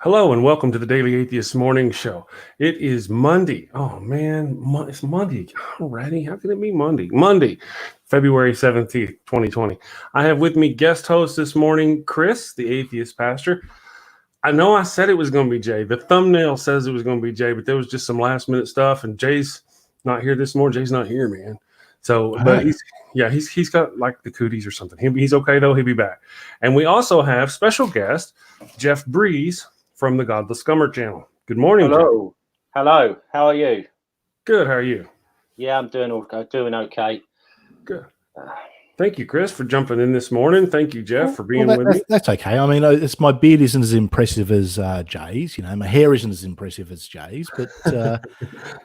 Hello and welcome to the Daily Atheist Morning Show. It is Monday. Oh man, it's Monday already. How can it be Monday? Monday, February 17th, 2020. I have with me guest host this morning, Chris, the Atheist Pastor. I know I said it was going to be Jay. The thumbnail says it was going to be Jay, but there was just some last minute stuff, and Jay's not here this morning. Jay's not here, man. So, but he's got like the cooties or something. He's okay though. He'll be back. And we also have special guest Geoff Breeze from the Godless Scummer channel. Good morning. Hello. Jeff. Hello. How are you? Good. How are you? Yeah, I'm doing okay. Good. Thank you, Chris, for jumping in this morning. Thank you, Geoff, for being with me. That's okay. I mean, it's my beard isn't as impressive as Jay's. You know, my hair isn't as impressive as Jay's, but right.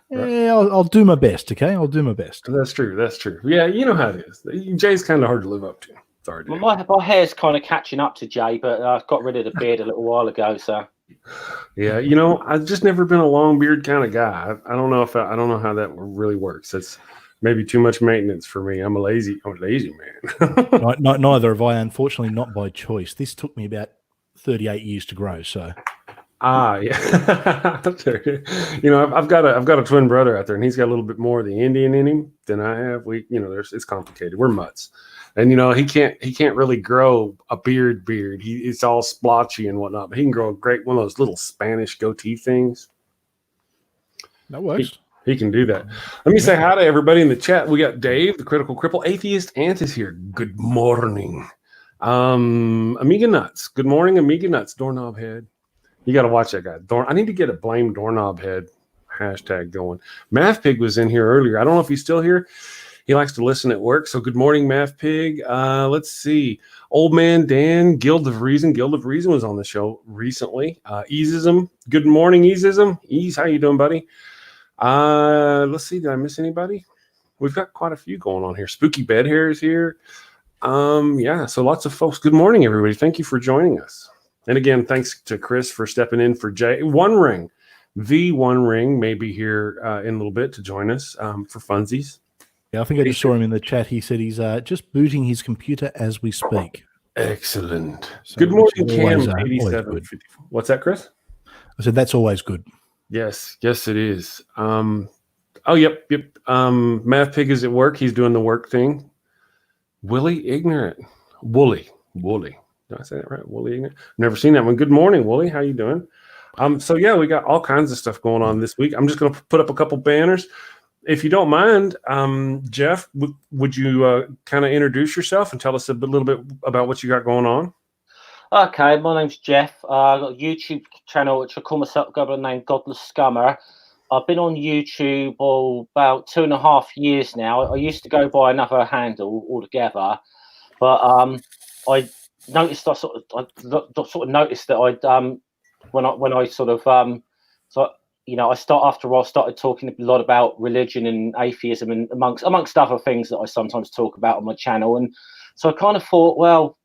Yeah, I'll do my best. Okay, I'll do my best. That's true. That's true. Yeah, you know how it is. Jay's kind of hard to live up to. Sorry. Well, my hair's kind of catching up to Jay, but I got rid of the beard a little while ago. So. Yeah, you know, I've just never been a long beard kind of guy. I don't know if I don't know how that really works. It's maybe too much maintenance for me. I'm a lazy man. Neither have I, unfortunately, not by choice. This took me about 38 years to grow. So, yeah, you know, I've got a twin brother out there, and he's got a little bit more of the Indian in him than I have. It's complicated. We're mutts, and you know, he can't really grow a beard. It's all splotchy and whatnot, but he can grow a great one of those little Spanish goatee things. That works. He can do that. Let me say hi to everybody in the chat. We got Dave, the Critical Cripple. Atheist Ant is here. Good morning. Amiga Nuts. Good morning, Amiga Nuts. Doorknob Head. You got to watch that guy. I need to get a blame Doorknob Head hashtag going. Mathpig was in here earlier. I don't know if he's still here. He likes to listen at work. So good morning, Mathpig. Let's see. Old Man Dan, Guild of Reason. Guild of Reason was on the show recently. Easism. Good morning, Easism. Ease, how you doing, buddy? Let's see. Did I miss anybody? We've got quite a few going on here. Spooky Bed Hair is here. Yeah, so lots of folks. Good morning, everybody. Thank you for joining us. And again, thanks to Chris for stepping in for Jay. One Ring. The One Ring may be here in a little bit to join us for funsies. Yeah, I think I just saw him in the chat. He said he's just booting his computer as we speak. Excellent. So good morning, Cam. 87. What's that, Chris? I said that's always good. Yes, it is. Yep. Mathpig is at work. He's doing the work thing. Willie Ignorant. Wooly. Did I say that right? Wooly Ignorant. Never seen that one. Good morning, Wooly. How you doing? So yeah, we got all kinds of stuff going on this week. I'm just going to put up a couple banners. If you don't mind, Geoff, would you kind of introduce yourself and tell us a little bit about what you got going on? Okay, my name's Geoff. I've got a YouTube channel which I call myself by the name Godless Scummer. I've been on YouTube about 2.5 years now. I used to go by another handle altogether, but I noticed I sort of noticed that I started talking a lot about religion and atheism and amongst other things that I sometimes talk about on my channel. And so I kind of thought, well,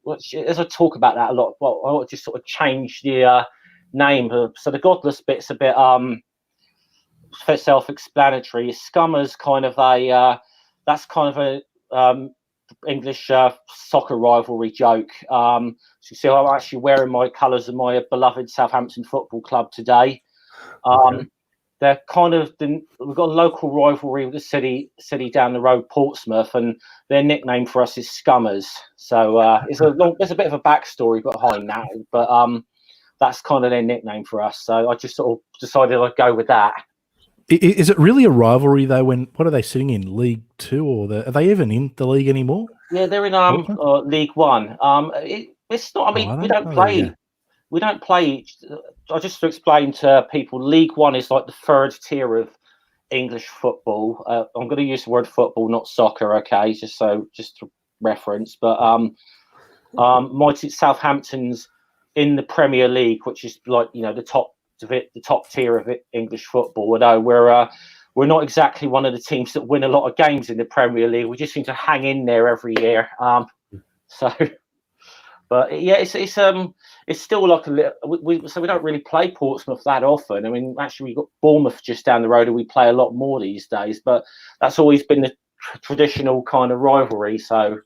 as I talk about that a lot, well, I want to just sort of change the name. So the godless bit's a bit self-explanatory. Scummer's kind of a English soccer rivalry joke. So you see, I'm actually wearing my colours of my beloved Southampton Football Club today. Okay. They're kind of we've got a local rivalry with the city down the road, Portsmouth, and their nickname for us is Scummers. So there's a bit of a backstory behind that, but that's kind of their nickname for us. So I just sort of decided I'd go with that. Is it really a rivalry though? What are they sitting in, League Two, or are they even in the league anymore? Yeah, they're in League One. It's not. I mean, we don't play. We don't play. Just to explain to people, League One is like the third tier of English football. I'm going to use the word football, not soccer. Okay, just to reference. But Mighty Southampton's in the Premier League, which is like the top tier of English football. Although we're not exactly one of the teams that win a lot of games in the Premier League. We just seem to hang in there every year. But yeah, it's still like a little. So we don't really play Portsmouth that often. I mean, actually, we've got Bournemouth just down the road, and we play a lot more these days. But that's always been the traditional kind of rivalry. So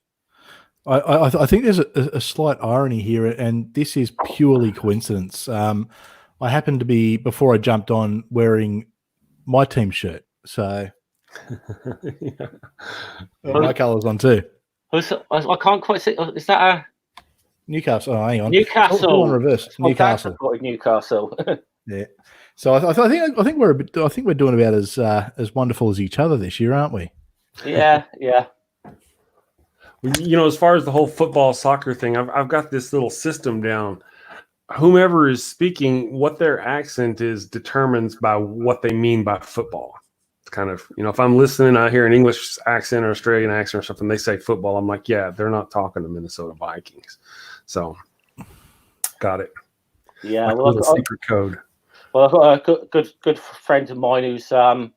I think there's a slight irony here, and this is purely coincidence. I happened to be, before I jumped on, wearing my team shirt. So my colour's on too. I can't quite see. Is that a Newcastle? Oh, hang on. Newcastle? It's all in reverse. Newcastle. Newcastle. Yeah. So I think we're doing about as wonderful as each other this year, aren't we? Yeah. As far as the whole football soccer thing, I've got this little system down. Whomever is speaking, what their accent is determines by what they mean by football. It's kind of, if I'm listening, I hear an English accent or Australian accent or something, they say football. I'm like, yeah, they're not talking to Minnesota Vikings. So, got it. Yeah, like a little secret code. Well, I've got a good friend of mine who's sort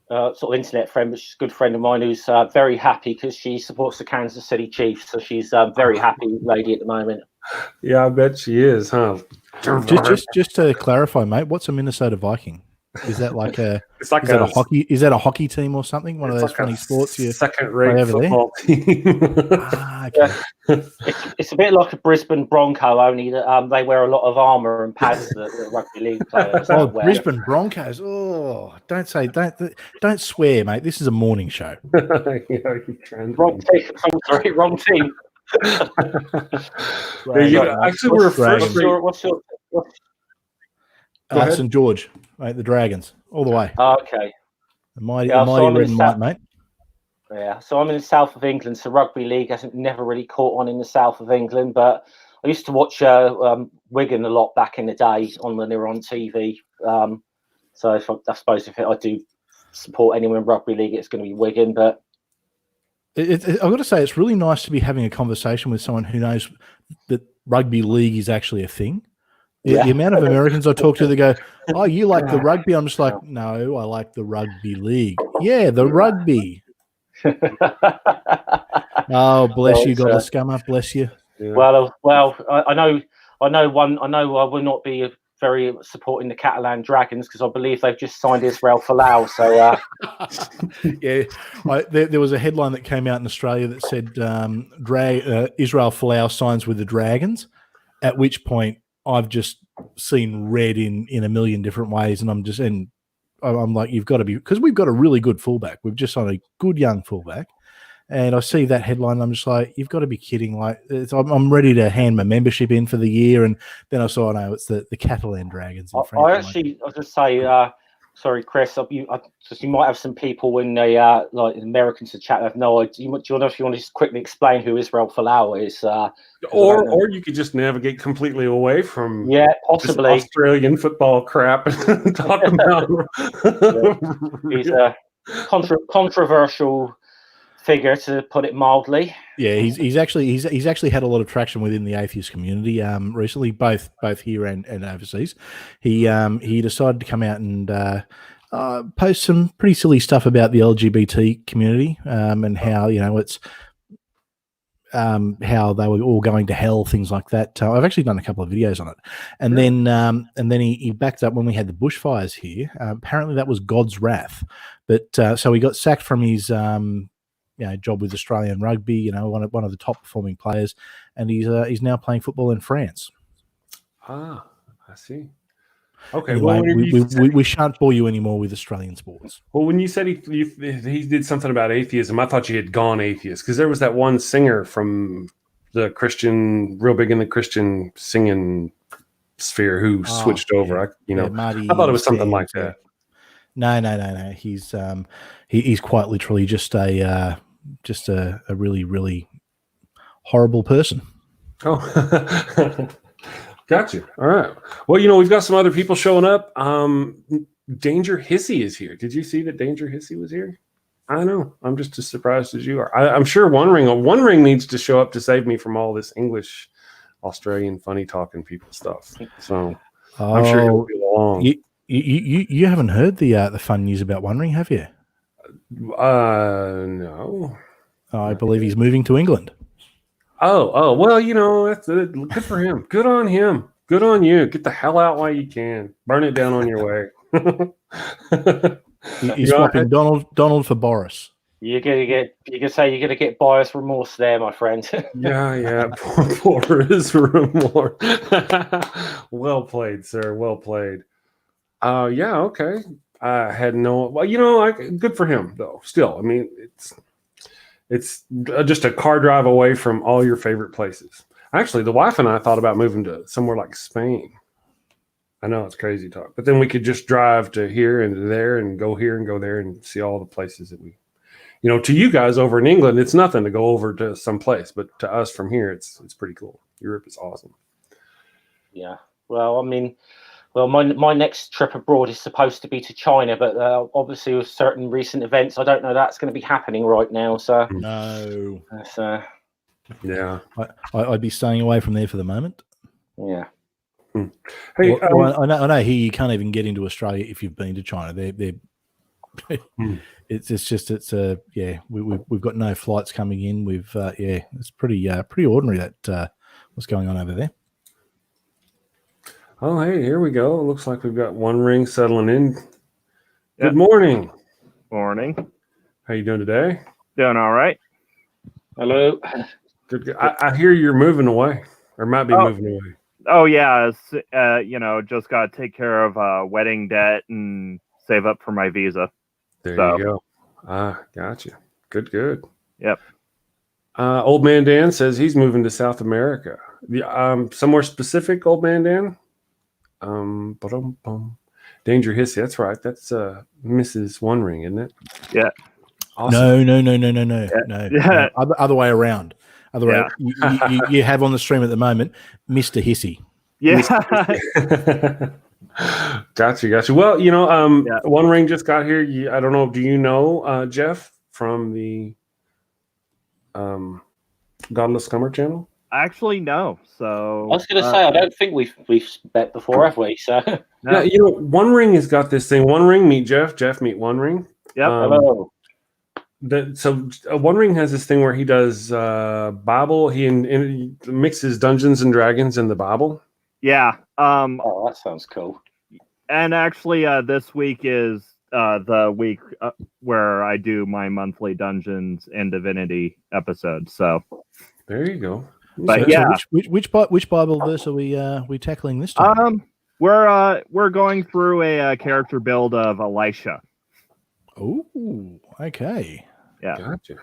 of internet friend, but she's a good friend of mine who's very happy because she supports the Kansas City Chiefs. So she's a very happy lady at the moment. Yeah, I bet she is, huh? Just to clarify, mate, what's a Minnesota Viking? Is that like a hockey? Is that a hockey team or something? One of those funny sports you second-rate football team. Okay. It's a bit like a Brisbane Bronco, only that they wear a lot of armour and pads that the rugby league players wear. Brisbane Broncos. Oh, don't swear, mate. This is a morning show. Wrong team. Sorry, wrong team. Actually, we're first. What's your St. George, mate, the Dragons, all the way. Okay. The mighty red and white, mate. Yeah, so I'm in the south of England, so rugby league hasn't never really caught on in the south of England, but I used to watch Wigan a lot back in the day when they were on TV. So I suppose if I do support anyone in rugby league, it's going to be Wigan. But I've got to say, it's really nice to be having a conversation with someone who knows that rugby league is actually a thing. Yeah. The amount of Americans I talk to, they go, "Oh, you like the rugby?" I'm just like, "No, I like the rugby league." Yeah, the rugby. Oh, bless you, Godless Scummer, bless you. Yeah. Well, I know I will not be very supporting the Catalan Dragons because I believe they've just signed Israel Folau. So, yeah, there was a headline that came out in Australia that said Israel Folau signs with the Dragons, at which point I've just seen red in a million different ways, and I'm like, you've got to be, because we've got a really good fullback. We've just signed a good young fullback, and I see that headline, and I'm just like, you've got to be kidding! Like, I'm ready to hand my membership in for the year, and then I saw, no, it's the Catalan Dragons. I was just say, sorry, Chris, you might have some people when they like Americans to chat have no idea. Do you want to just quickly explain who Israel Folau is? Or you could just navigate completely away from possibly Australian football crap and talk about. He's a controversial figure, to put it mildly. Yeah, he's actually had a lot of traction within the atheist community recently, both here and overseas. He decided to come out and post some pretty silly stuff about the LGBT community and how it's how they were all going to hell, things like that. I've actually done a couple of videos on it, and then he backed up when we had the bushfires here. Apparently, that was God's wrath, but so he got sacked from his job with Australian rugby, one of the top performing players, and he's now playing football in France. Ah, I see. Okay, anyway, we shan't bore you anymore with Australian sports. Well, when you said he did something about atheism, I thought you had gone atheist, because there was that one singer from the Christian, real big in the Christian singing sphere, who switched over. I thought it was something like that. No. He's quite literally just a really, really horrible person. Oh, gotcha. All right. Well, we've got some other people showing up. Danger Hissy is here. Did you see that Danger Hissy was here? I know. I'm just as surprised as you are. I'm sure One Ring needs to show up to save me from all this English, Australian, funny talking people stuff. So I'm sure he'll be along. You haven't heard the fun news about One Ring, have you? No. I believe he's moving to England. Oh, well, that's good for him. Good on him. Good on you. Get the hell out while you can. Burn it down on your way. He's swapping Donald for Boris. You're gonna say you're gonna get buyer's remorse there, my friend. Yeah. Poor is remorse. Well played, sir. Well played. Yeah, okay. I had no. Well, good for him though. Still, I mean, it's just a car drive away from all your favorite places. Actually, the wife and I thought about moving to somewhere like Spain. I know it's crazy talk, but then we could just drive to here and to there and go here and go there and see all the places that we, to you guys over in England, it's nothing to go over to some place, but to us from here, it's pretty cool. Europe is awesome. Yeah. Well, I mean, my next trip abroad is supposed to be to China, but obviously with certain recent events, I don't know that's going to be happening right now. So no. Yeah. I'd be staying away from there for the moment. Yeah. Hey, I know here you can't even get into Australia if you've been to China. They're we've got no flights coming in. It's pretty ordinary that what's going on over there. Oh, hey, here we go. It looks like we've got one ring settling in. Good morning. Morning. How you doing today? Doing all right. Hello. Good. I hear you're moving away, or might be moving away. Oh yeah, just got to take care of wedding debt and save up for my visa. There you go. Gotcha. Good. Yep. Old Man Dan says he's moving to South America. Somewhere specific, Old Man Dan? Danger Hissy. That's right. That's Mrs. One Ring, isn't it? Yeah. Awesome. No. Yeah. Other way around. You have on the stream at the moment, Mr. Hissy. Yeah. Gotcha. Well, One Ring just got here. I don't know. Do you know Geoff from the Godless Scummer channel? Actually, no. So I was going to say, I don't think we've met before, have we? So no. Yeah, One Ring has got this thing. One Ring meet Geoff. Geoff meet One Ring. Yep. hello. One Ring has this thing where he does Bible. He mixes Dungeons and Dragons and the Bible. Yeah. Oh, that sounds cool. And actually, this week is the week where I do my monthly Dungeons and Divinity episode. So there you go. But which Bible verse are we tackling this time? We're going through a character build of Elisha. Oh, okay. Yeah. Gotcha.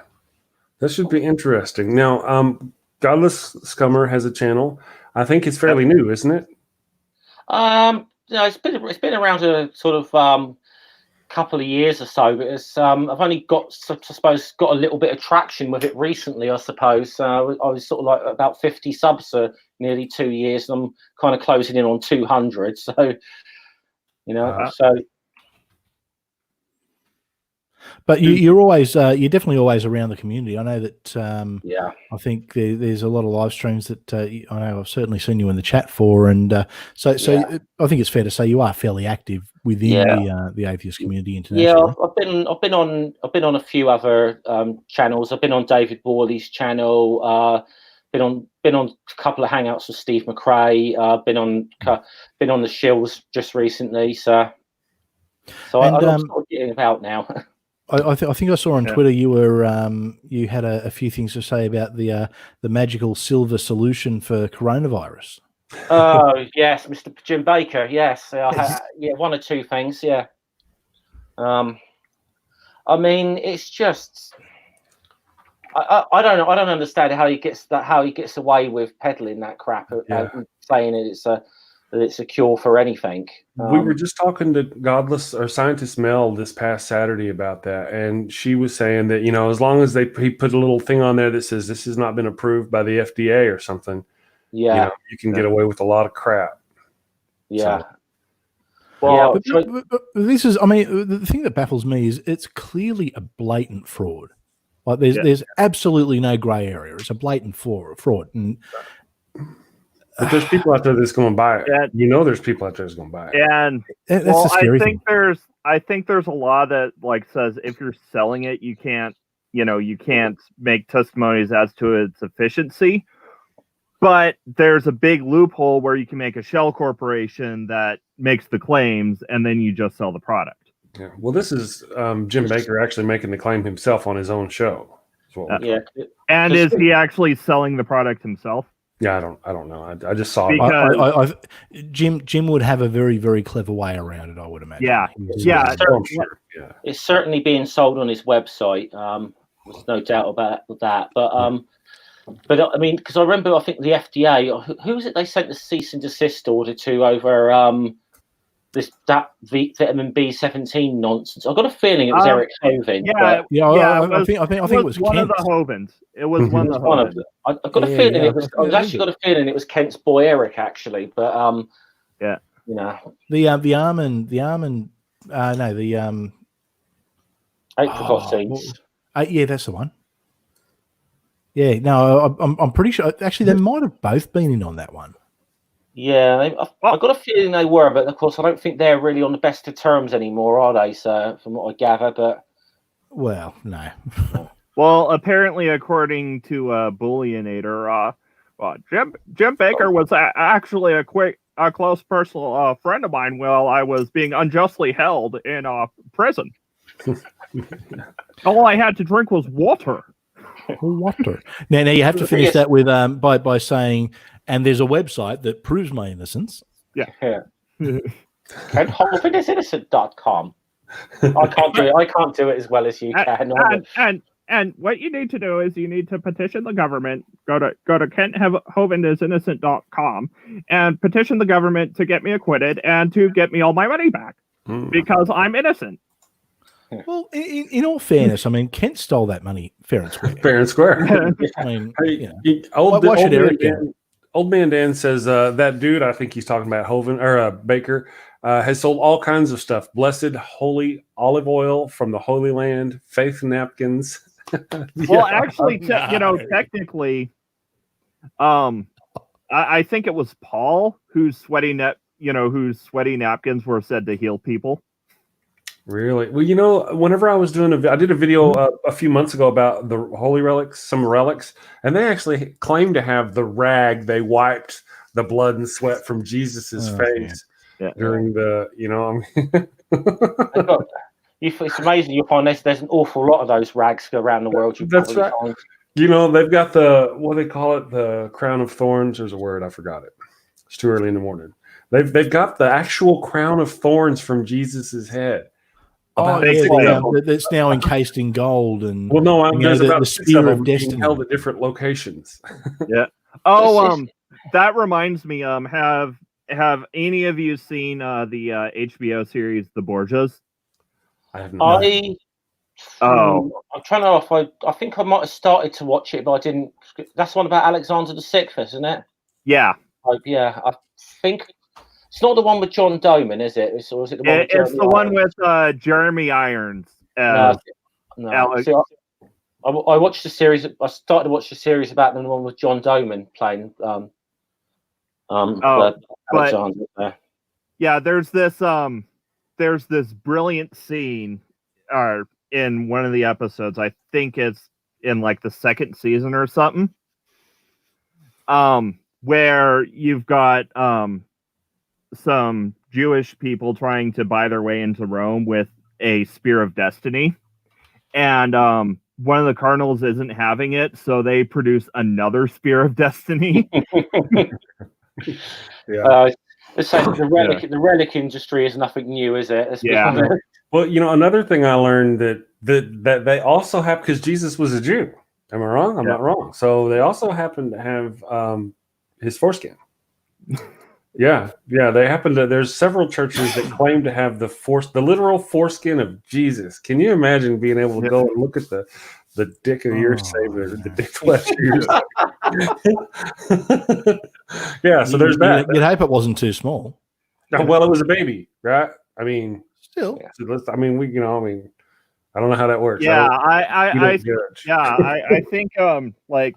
That should be interesting. Now, Godless Scummer has a channel. I think it's fairly new, isn't it? It's been around a sort of couple of years or so, but it's I've only got a little bit of traction with it recently, I suppose. I was sort of like about 50 subs for nearly 2 years, and I'm kind of closing in on 200. So, But you're definitely always around the community. I know that. I think there's a lot of live streams that I know I've certainly seen you in the chat for, and so I think it's fair to say you are fairly active within the atheist community internationally. Yeah, I've been on a few other channels. I've been on David Borley's channel. Been on a couple of hangouts with Steve McRae. Been on the Shills just recently. So I'm sort of getting about now. I think I saw on Twitter you were you had a few things to say about the magical silver solution for coronavirus. Oh yes, Mr. Jim Baker. Yes, one or two things. Yeah. I mean, it's just I don't know. I don't understand how he gets away with peddling that crap and saying it's a cure for anything. We were just talking to Godless or Scientist Mel this past Saturday about that, and she was saying that as long as he put a little thing on there that says this has not been approved by the FDA or something, you can get away with a lot of crap. Yeah. So. Well, but this is, I mean, the thing that baffles me is it's clearly a blatant fraud. Like there's absolutely no grey area. It's a blatant fraud, and. But there's people out there that's going to buy it. Yeah. There's people out there that's going to buy it. And that's the scary thing. I think there's a law that says if you're selling it, you can't make testimonies as to its efficiency. But there's a big loophole where you can make a shell corporation that makes the claims, and then you just sell the product. Yeah. Well, this is Jim Bakker actually making the claim himself on his own show. Yeah. And is he actually selling the product himself? Yeah, I don't know. I just saw it. Because Jim would have a very, very clever way around it, I would imagine. Yeah. I'm sure. Yeah. It's certainly being sold on his website. There's no doubt about that. But I mean, because I remember, I think the FDA, who was it? They sent the cease and desist order to over that vitamin B17 nonsense. I've got a feeling it was Eric Hovind. I think it was one Kent. of the Hovins. It was one of the Hovins. I've got a feeling it was. I've actually got a feeling it was Kent's boy Eric, actually. But the apricot seeds. Yeah, that's the one. Yeah, no, I'm pretty sure. Actually, they might have both been in on that one. Yeah, I've got a feeling they were, but of course, I don't think they're really on the best of terms anymore, are they? So, from what I gather, but well, no. Well, apparently, according to Bullionator, Jim Bakker was actually a close personal friend of mine while I was being unjustly held in prison. All I had to drink was water. Water. Now you have to finish that with by saying, and there's a website that proves my innocence. Yeah. And holdinisinnocent.com. I can't do it as well as you can. And what you need to do is you need to petition the government. Go to KentHovind.com and petition the government to get me acquitted and to get me all my money back because I'm innocent. Well, in all fairness, I mean, Kent stole that money fair and square. Fair and square. I mean, Old man Dan says that dude, I think he's talking about Hovind or Baker, has sold all kinds of stuff: blessed, holy olive oil from the Holy Land, faith napkins. Well, actually, technically, I think it was Paul whose sweaty napkins were said to heal people. Really? Well, whenever I was I did a video a few months ago about the holy relics, some relics, and they actually claimed to have the rag they wiped the blood and sweat from Jesus's face during the, It's amazing you find there's an awful lot of those rags around the world. That's right. Find. They've got what they call it, the crown of thorns. There's a word, I forgot it. It's too early in the morning. They've got the actual crown of thorns from Jesus's head. That's now encased in gold and there's about the spear of destiny held at different locations. Yeah. Oh, that reminds me. Have any of you seen the HBO series The Borgias? I have not. I'm trying to. I think I might have started to watch it, but I didn't. That's one about Alexander VI, isn't it? Yeah. I think. It's not the one with John Doman, is it? Or is it the one with it's the one with Jeremy Irons. No. See, I watched the series. I started to watch the series about the one with John Doman playing. Alexander. Yeah, there's this brilliant scene, in one of the episodes. I think it's in like the second season or something. Where you've got some Jewish people trying to buy their way into Rome with a spear of destiny, and one of the cardinals isn't having it, so they produce another spear of destiny. The relic industry is nothing new, is it? Well, another thing I learned that they also have, because Jesus was a Jew. Am I wrong? I'm not wrong. So they also happen to have his foreskin. Yeah, they happen to. There's several churches that claim to have the literal foreskin of Jesus. Can you imagine being able to go and look at the dick of your Savior, the dick flesh of your Yeah, so there's that. You'd hope it wasn't too small. Well, it was a baby, right? I mean, still. I mean, I don't know how that works. Yeah, I think Nervardia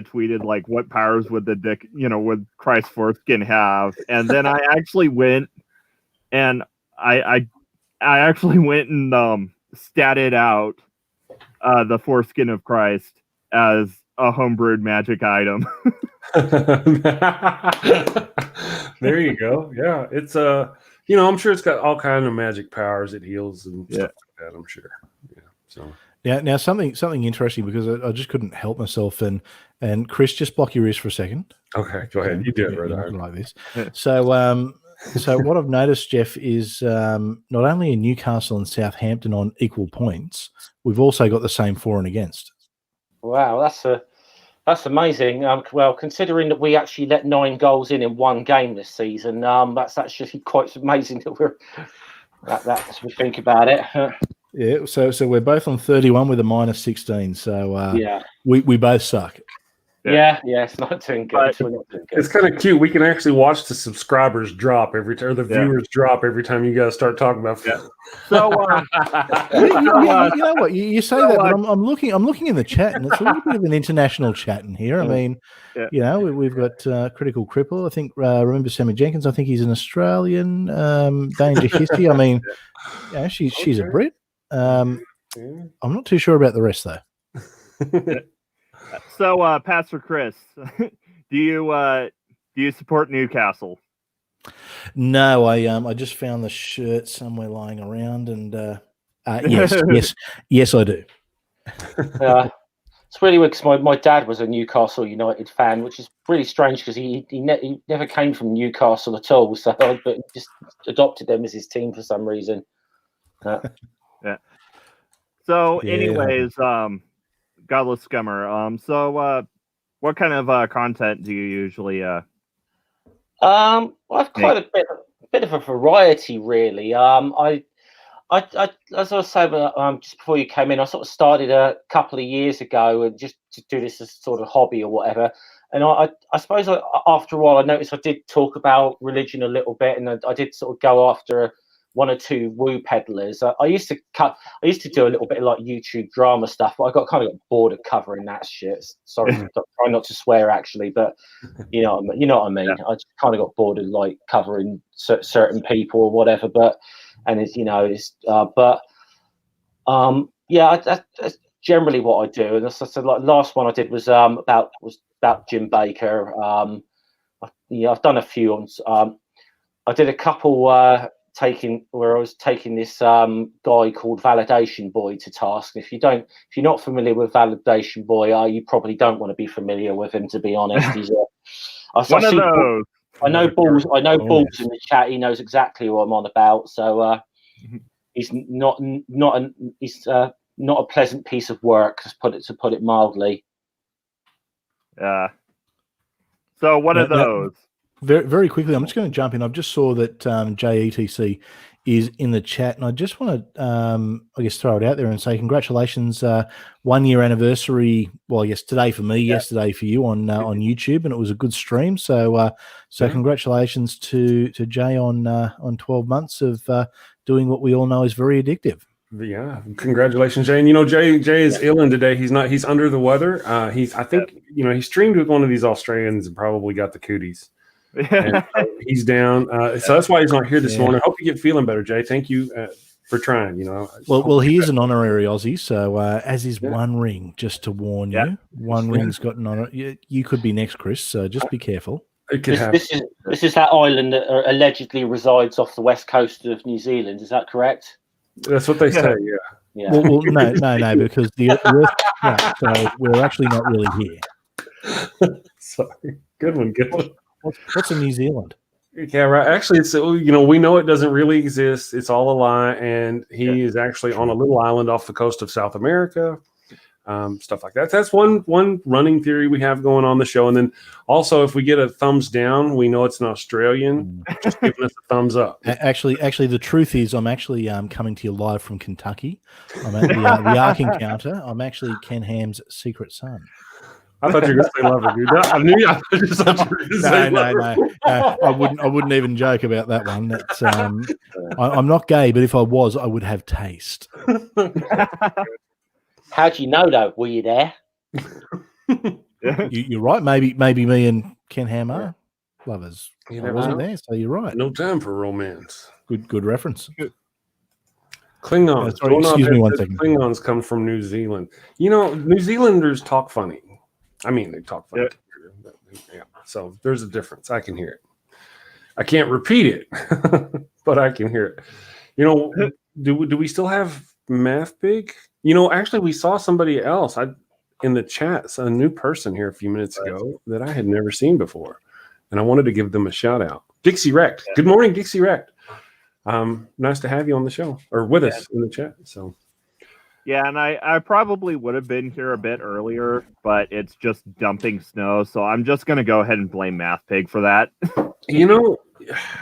tweeted what powers would the dick, would Christ's foreskin have? And then I actually went and I actually went and statted out the foreskin of Christ as a homebrewed magic item. There you go. Yeah, it's I'm sure it's got all kind of magic powers. It heals and stuff like that. I'm sure. Yeah. So now something interesting, because I just couldn't help myself, and Chris, just block your ears for a second. Okay, go ahead. You do it, right? Like this. So what I've noticed, Geoff, is not only in Newcastle and Southampton on equal points, we've also got the same for and against. Wow, that's amazing. Well, considering that we actually let 9 goals in one game this season, that's actually quite amazing that as we think about it. Yeah, so we're both on 31 with a minus 16. So we both suck. Yeah, it's not doing good. We're not doing good. It's kind of cute. We can actually watch the subscribers drop every time, or the viewers drop every time you guys start talking about. Yeah. So, you know what? You say that, but I'm looking in the chat, and it's a little bit of an international chat in here. I mean, we've got Critical Cripple. I think remember Sammy Jenkins. I think he's an Australian. Danger Hissy. I mean, she's a Brit. I'm not too sure about the rest though. So, Pastor Chris, do you support Newcastle? No, I just found the shirt somewhere lying around, and yes, I do. It's really weird because my dad was a Newcastle United fan, which is really strange because he never came from Newcastle at all. So, but he just adopted them as his team for some reason. So, anyways, Godless Scummer. So, what kind of content do you usually? I've quite a bit of a variety, really. I as I was saying just before you came in, I sort of started a couple of years ago, and just to do this as sort of hobby or whatever. And I suppose after a while, I noticed I did talk about religion a little bit, and I did sort of go after one or two woo peddlers. I used to do a little bit of like YouTube drama stuff, but I got kind of bored of covering that shit. Sorry, try not to swear actually, but you know what I mean. I just kind of got bored of like covering certain people or whatever. But that's generally what I do. And as I said, like last one I did was about Jim Baker. I've done a few on. I did a couple. Where I was taking this guy called Validation Boy to task. If you're not familiar with Validation Boy, you probably don't want to be familiar with him, to be honest. He's one of those. I know Balls in the chat. He knows exactly what I'm on about. So he's not a pleasant piece of work, to put it mildly. Yeah. So what are those? Very, very quickly, I'm just going to jump in. I've just saw that JETC is in the chat, and I just want to, throw it out there and say congratulations, 1 year anniversary. Well, yes, today for me, yesterday for you on YouTube, and it was a good stream. So, congratulations to Jay on 12 months of doing what we all know is very addictive. Yeah, congratulations, Jay. And Jay is ill in today. He's under the weather. I think he streamed with one of these Australians and probably got the cooties. And, he's down, so that's why he's not here this morning. I hope you get feeling better, Jay. Thank you for trying. Well, he is an honorary Aussie, so as is One Ring. Just to warn you, One Ring's got an honor. You could be next, Chris. So just be careful. This is that island that allegedly resides off the west coast of New Zealand. Is that correct? That's what they say. Yeah. Well, no, because the Earth. So we're actually not really here. Sorry, good one. What's in New Zealand? Yeah, right. Actually, it's we know it doesn't really exist. It's all a lie, and he is actually on a little island off the coast of South America. Stuff like that. That's one running theory we have going on the show. And then also, if we get a thumbs down, we know it's an Australian just giving us a thumbs up. Actually, the truth is, I'm actually coming to you live from Kentucky. I'm at the Ark Encounter. I'm actually Ken Ham's secret son. I thought you were going to say lover, dude. I knew you. I just thought you were going to say lover. No. I wouldn't even joke about that one. That's I'm not gay, but if I was, I would have taste. How do you know, though? Were you there? You're right. Maybe me and Ken Ham are lovers. I wasn't there, so you're right. No time for romance. Good reference. Klingons. Excuse me 1 second. Klingons come from New Zealand. New Zealanders talk funny. I mean, they talk funny. Yeah. So there's a difference. I can hear it. I can't repeat it, but I can hear it. You know, do we still have Mathpig? You know, actually, we saw somebody else in the chat, a new person here a few minutes ago that I had never seen before, and I wanted to give them a shout out. Dixie Wrecked. Good morning, Dixie Wrecked. Nice to have you on the show or with us in the chat. So. Yeah, and I probably would have been here a bit earlier, but it's just dumping snow, so I'm just going to go ahead and blame Mathpig for that. You know,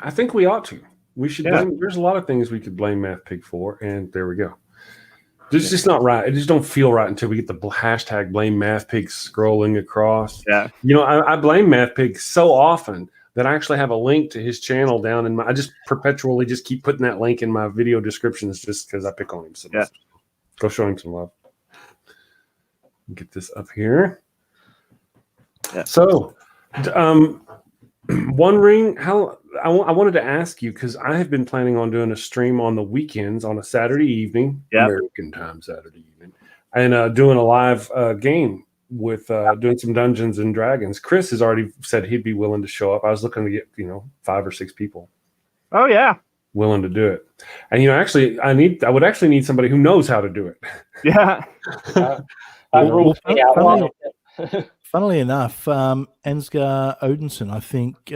I think we ought to. We should blame. There's a lot of things we could blame Mathpig for, and there we go. It's just not right. It just don't feel right until we get the hashtag blame Mathpig scrolling across. Yeah. You know, I blame Mathpig so often that I actually have a link to his channel down in my. I just perpetually just keep putting that link in my video descriptions just because I pick on him so much. Go show him some love. Get this up here. Yeah. So, One Ring, how I wanted to ask you because I have been planning on doing a stream on the weekends on a Saturday evening, American time Saturday evening, and doing a live game with doing some Dungeons and Dragons. Chris has already said he'd be willing to show up. I was looking to get 5 or 6 people. Oh yeah. Willing to do it. And actually I would actually need somebody who knows how to do it. Yeah. Funnily enough, Ansgar Odinson, I think,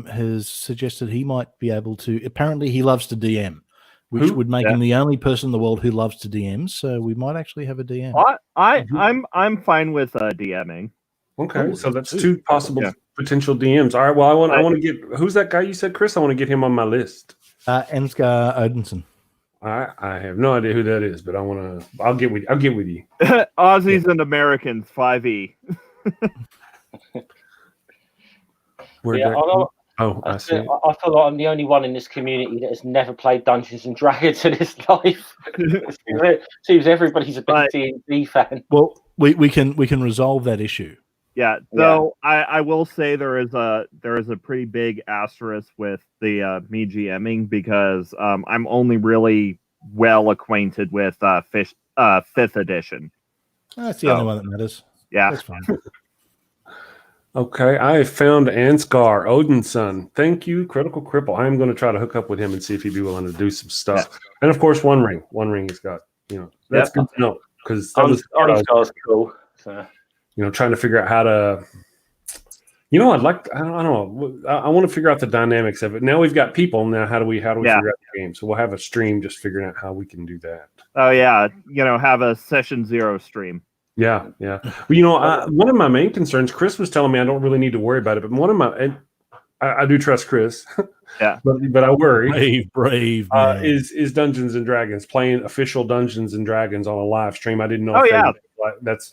has suggested he might be able to. Apparently, he loves to DM, which would make him the only person in the world who loves to DM. So we might actually have a DM. I'm fine with DMing. Okay, so that's 2 possible potential DMs. All right. Well, I want to get who's that guy you said, Chris? I want to get him on my list. Ansgar Odinson. I have no idea who that is, but I'll get with you. Aussies and Americans 5e. I see. I feel like I'm the only one in this community that has never played Dungeons and Dragons in his life. It seems everybody's a big D&D fan. Well, we can resolve that issue. Yeah, though I will say there is a pretty big asterisk with the me GMing because I'm only really well acquainted with 5th edition. That's the only one that matters. Yeah, that's fine. Okay, I found Ansgar Odinson. Thank you, Critical Cripple. I'm going to try to hook up with him and see if he'd be willing to do some stuff. Yeah. And of course, One Ring. One Ring has got that's good to know because that was cool. So. Trying to figure out how to, I don't know. I want to figure out the dynamics of it. Now we've got people. Now how do we figure out the game? So we'll have a stream just figuring out how we can do that. Oh yeah, have a session 0 stream. Yeah. Well, one of my main concerns, Chris was telling me I don't really need to worry about it, but one of my, I do trust Chris. Yeah, but I worry. Brave. Is Dungeons and Dragons playing official Dungeons and Dragons on a live stream? I didn't know.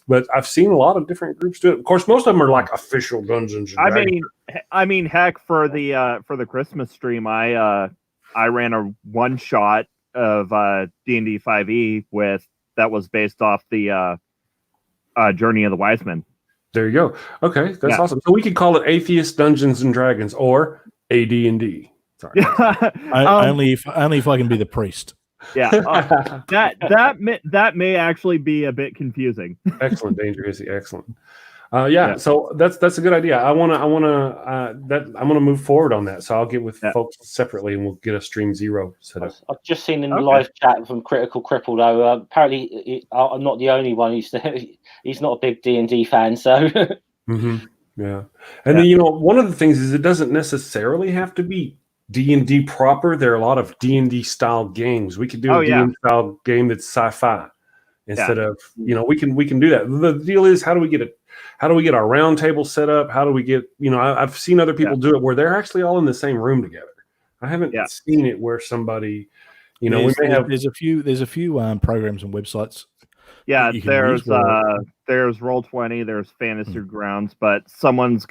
But I've seen a lot of different groups do it. Of course, most of them are like official Dungeons and Dragons. I mean, heck, for the Christmas stream, I ran a one shot of D&D 5e that was based off the Journey of the Wise Men. There you go. Okay, that's awesome. So we could call it Atheist Dungeons and Dragons or AD&D. Sorry. Only if I can be the priest. Yeah, that may actually be a bit confusing. Excellent, Danger Hissy. Excellent. So that's a good idea. I'm gonna move forward on that. So I'll get with folks separately, and we'll get a stream 0 set up. I've just seen in the live chat from Critical Cripple though. Apparently, I'm not the only one he's not a big D&D fan. So. Mm-hmm. Yeah, and then one of the things is it doesn't necessarily have to be D&D proper. There are a lot of D&D style games. We could do a D&D style game that's sci-fi instead of we can do that. The deal is how do we get our round table set up? How do we get I've seen other people do it where they're actually all in the same room together. I haven't seen it where somebody there's a few programs and websites. Yeah, there's Roll20, there's Fantasy Grounds, but if someone's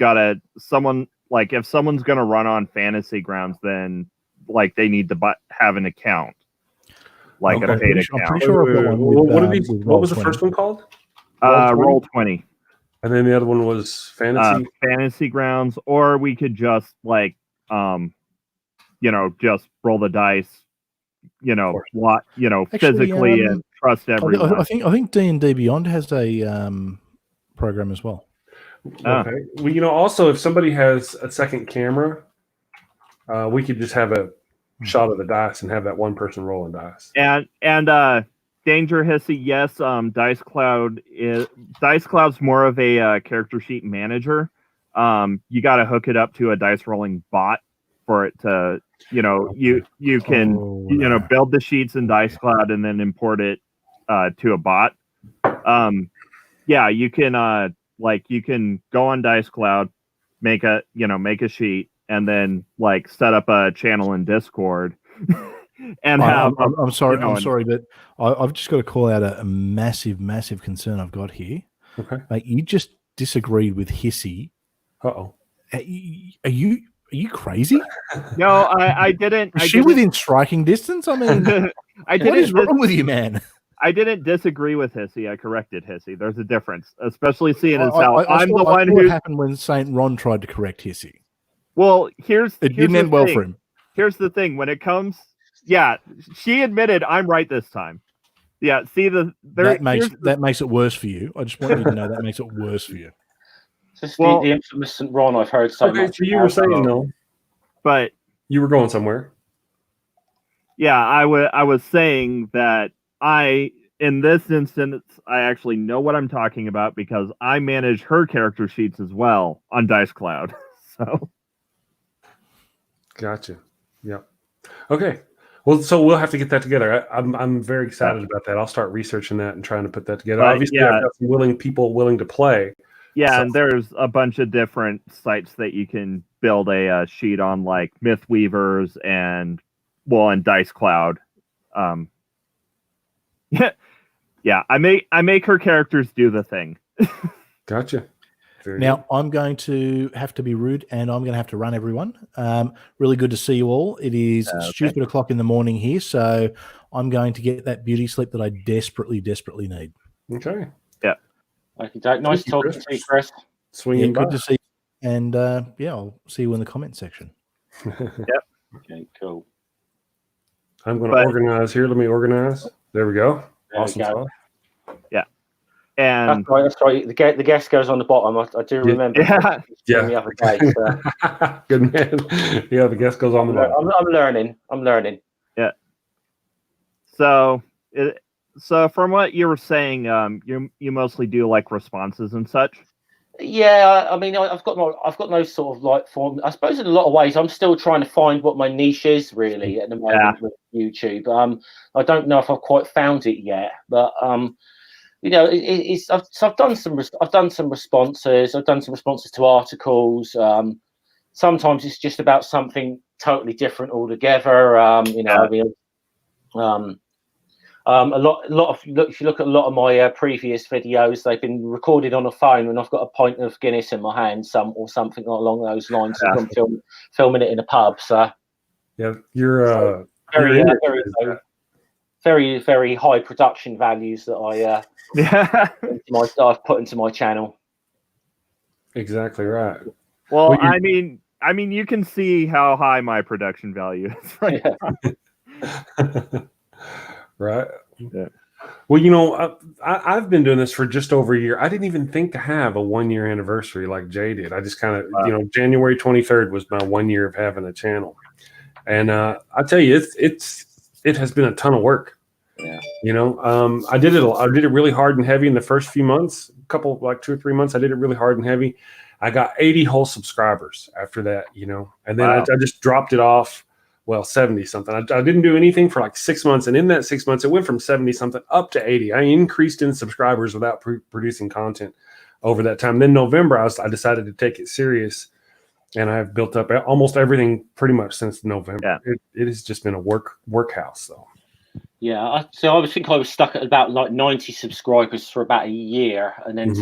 gonna run on Fantasy Grounds, then they need to have an account, a paid account. I'm pretty sure I've got one what was the first one called? Roll20. And then the other one was Fantasy Grounds, or we could just just roll the dice, physically and trust everyone. I think D&D Beyond has a program as well. Okay. Well, also if somebody has a second camera, We could just have a shot of the dice and have that one person rolling dice. And Danger Hissy, yes, Dice Cloud's more of a character sheet manager. You got to hook it up to a dice rolling bot for it to, you can build the sheets in Dice Cloud and then import it to a bot. Yeah, you can you can go on Dice Cloud, make a sheet, and then set up a channel in Discord. And I'm sorry, but I've just got to call out a massive concern I've got here. Okay, you just disagreed with Hissy. Uh-oh. Are you crazy? No, I didn't. Is she within striking distance? I mean, what is wrong with you, man? I didn't disagree with Hissy. I corrected Hissy. There's a difference, especially seeing as how I'm the one who happened when Saint Ron tried to correct Hissy. Well, it didn't end well for him. Here's the thing: when it comes, she admitted I'm right this time. Yeah, see that makes it worse for you. I just want you to know that makes it worse for you. Just the infamous St. Ron I've heard so much. So you were saying no, but you were going somewhere. Yeah, I was saying that in this instance, I actually know what I'm talking about because I manage her character sheets as well on Dice Cloud. So, gotcha. Yep. Okay. Well, so we'll have to get that together. I'm very excited about that. I'll start researching that and trying to put that together. Obviously, I've got some people willing to play. Yeah, and there's a bunch of different sites that you can build a sheet on, like Mythweavers and Dice Cloud. Yeah, I make her characters do the thing. Gotcha. Now I'm going to have to be rude, and I'm going to have to run, everyone. Really good to see you all. It is stupid o'clock in the morning here, so I'm going to get that beauty sleep that I desperately need. Okay. Yeah. Nice talking to you, Chris. Swinging good to see you. And I'll see you in the comment section. Yep. Okay, cool. I'm going to organize here. Let me organize. There we go. Awesome stuff. Yeah. And that's right. The guest goes on the bottom. I do remember. Yeah. The other day. So. Good man. Yeah, the guest goes on the bottom. I'm learning. Yeah. So from what you were saying, you mostly do like responses and such. Yeah, I mean, I've got no sort of form. I suppose in a lot of ways, I'm still trying to find what my niche is really at the moment with YouTube. I don't know if I've quite found it yet, but I've done some responses. I've done some responses to articles. Sometimes it's just about something totally different altogether. If you look at a lot of my previous videos, they've been recorded on a phone, and I've got a pint of Guinness in my hand, or something along those lines. So I'm filming it in a pub. So yeah, you're very, very high production values that I've put into my channel. Exactly right. Well, I mean, you can see how high my production value is right now. Right. Yeah. Well, I've been doing this for just over a year. I didn't even think to have a 1-year anniversary like Jay did. I just kind of, January 23rd was my 1 year of having a channel, and I tell you, it has been a ton of work. Yeah. I did it really hard and heavy in the first few months. 2 or 3 months, I did it really hard and heavy. I got 80 whole subscribers after that, and then I just dropped it off. Well, 70 something. I didn't do anything for like 6 months. And in that 6 months, it went from 70 something up to 80. I increased in subscribers without producing content over that time. Then November, I decided to take it serious. And I've built up almost everything pretty much since November. Yeah. It has just been a workhouse. So. Yeah. I think I was stuck at about 90 subscribers for about a year. And then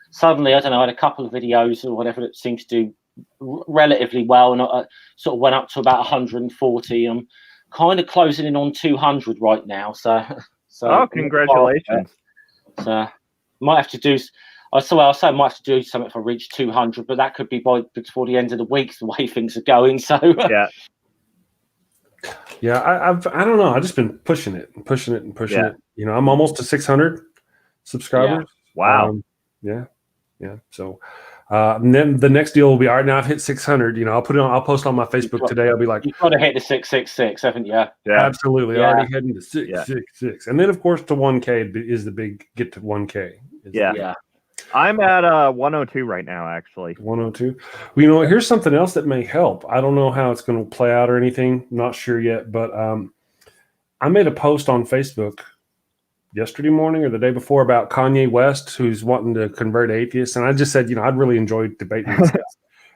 suddenly, I don't know, I had a couple of videos or whatever that seemed to do relatively well, and I sort of went up to about 140. I'm kind of closing in on 200 right now. So congratulations! So might have to do. I might have to do something if I reach 200, but that could be before the end of the week, the way things are going. So yeah. I don't know. I've just been pushing it. I'm almost to 600 subscribers. Yeah. Wow. Yeah. So. And then the next deal will be, all right, now I've hit 600. You know, I'll post on my Facebook today. I'll be like, you've got to hit the 666, haven't you? Yeah, absolutely. Yeah. Already heading to 666. And then, of course, to 1K is the big get to 1K. Yeah. I'm at 102 right now, actually. 102. Well, you know, here's something else that may help. I don't know how it's going to play out or anything. Not sure yet. But I made a post on Facebook yesterday morning or the day before about Kanye West, who's wanting to convert atheists. And I just said, you know, I'd really enjoy debating this guy.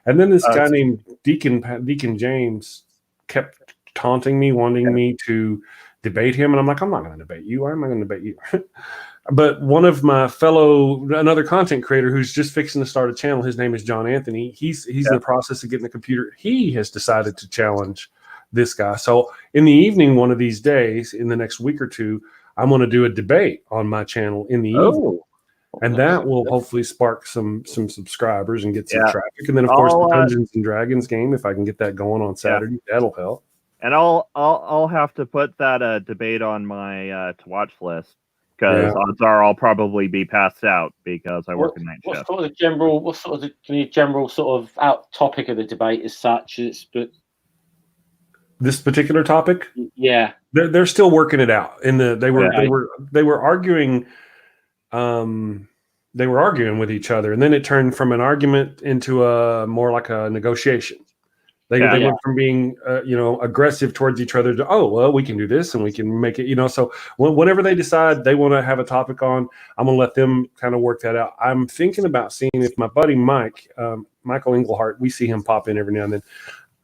And then this guy named Deacon James kept taunting me, wanting me to debate him. And I'm like, I'm not going to debate you. Why am I going to debate you? But one of my another content creator who's just fixing to start a channel, his name is John Anthony. He's in the process of getting a computer. He has decided to challenge this guy. So in the evening, one of these days, in the next week or two, I'm going to do a debate on my channel in the evening. And that will hopefully spark some subscribers and get some traffic. And then, of course, the Dungeons and Dragons game, if I can get that going on Saturday, that'll help. And I'll have to put that debate on my to watch list, because odds are I'll probably be passed out because I work in night shift. What sort of the general sort of out topic of the debate is such? This particular topic? Yeah. They're still working it out. They were arguing with each other, and then it turned from an argument into a more like a negotiation. They went from being aggressive towards each other to, oh, well, we can do this and we can make it, so whenever they decide they want to have a topic on, I'm going to let them kind of work that out. I'm thinking about seeing if my buddy Michael Englehart, we see him pop in every now and then.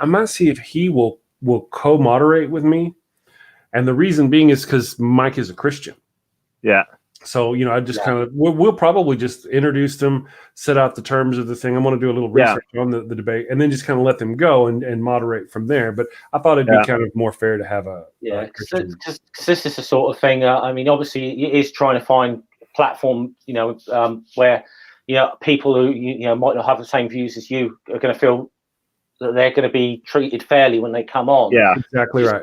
I might see if he will co-moderate with me. And the reason being is because Mike is a Christian. Yeah. So, I just kind of, we'll probably just introduce them, set out the terms of the thing. I want to do a little research on the debate and then just kind of let them go and moderate from there. But I thought it'd be kind of more fair to have because this is the sort of thing. Obviously, it is trying to find a platform, where, people who, might not have the same views as you are going to feel that they're going to be treated fairly when they come on. Yeah, exactly right.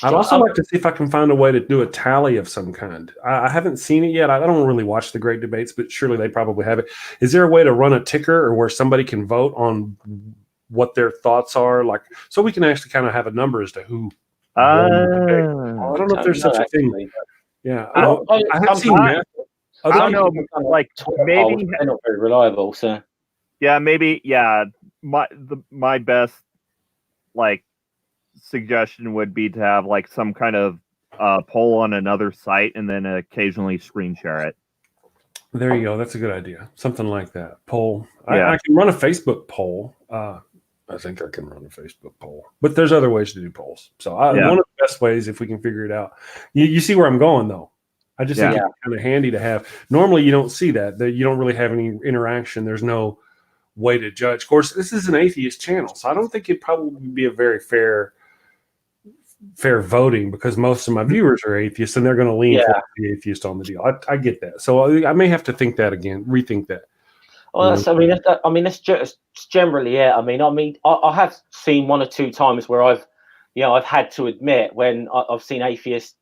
I'd also like to see if I can find a way to do a tally of some kind. I haven't seen it yet. I don't really watch the great debates, but surely they probably have it. Is there a way to run a ticker or where somebody can vote on what their thoughts are, so we can actually kind of have a number as to who won the debate? I don't know if there's such a thing. Yeah, I haven't seen that. I don't know, maybe they're not very reliable. So maybe my best suggestion would be to have some kind of poll on another site and then occasionally screen share it. There you go. That's a good idea. Something like that. Poll. I can run a Facebook poll. I think I can run a Facebook poll, but there's other ways to do polls. So one of the best ways, if we can figure it out, you see where I'm going though. I just think it's kind of handy to have. Normally you don't see that you don't really have any interaction. There's no way to judge. Of course, this is an atheist channel, so I don't think it'd probably be a very fair voting because most of my viewers are atheists and they're going to lean towards the atheist on the deal. I get that, so I may have to think that again, rethink that. Well, that's just generally it. I have seen one or two times where I've had to admit when I've seen atheists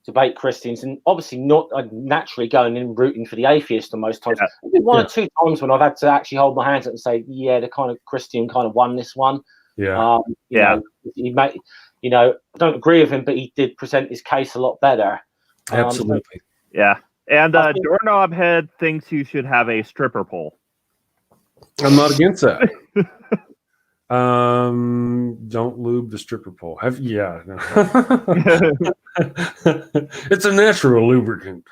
debate Christians, and obviously not naturally going and rooting for the atheist on most times. One or two times when I've had to actually hold my hands up and say, the kind of Christian kind of won this one. He may, I don't agree with him, but he did present his case a lot better. Absolutely. And Doorknob Head thinks you should have a stripper pole. I'm not against that. Don't lube the stripper pole. It's a natural lubricant.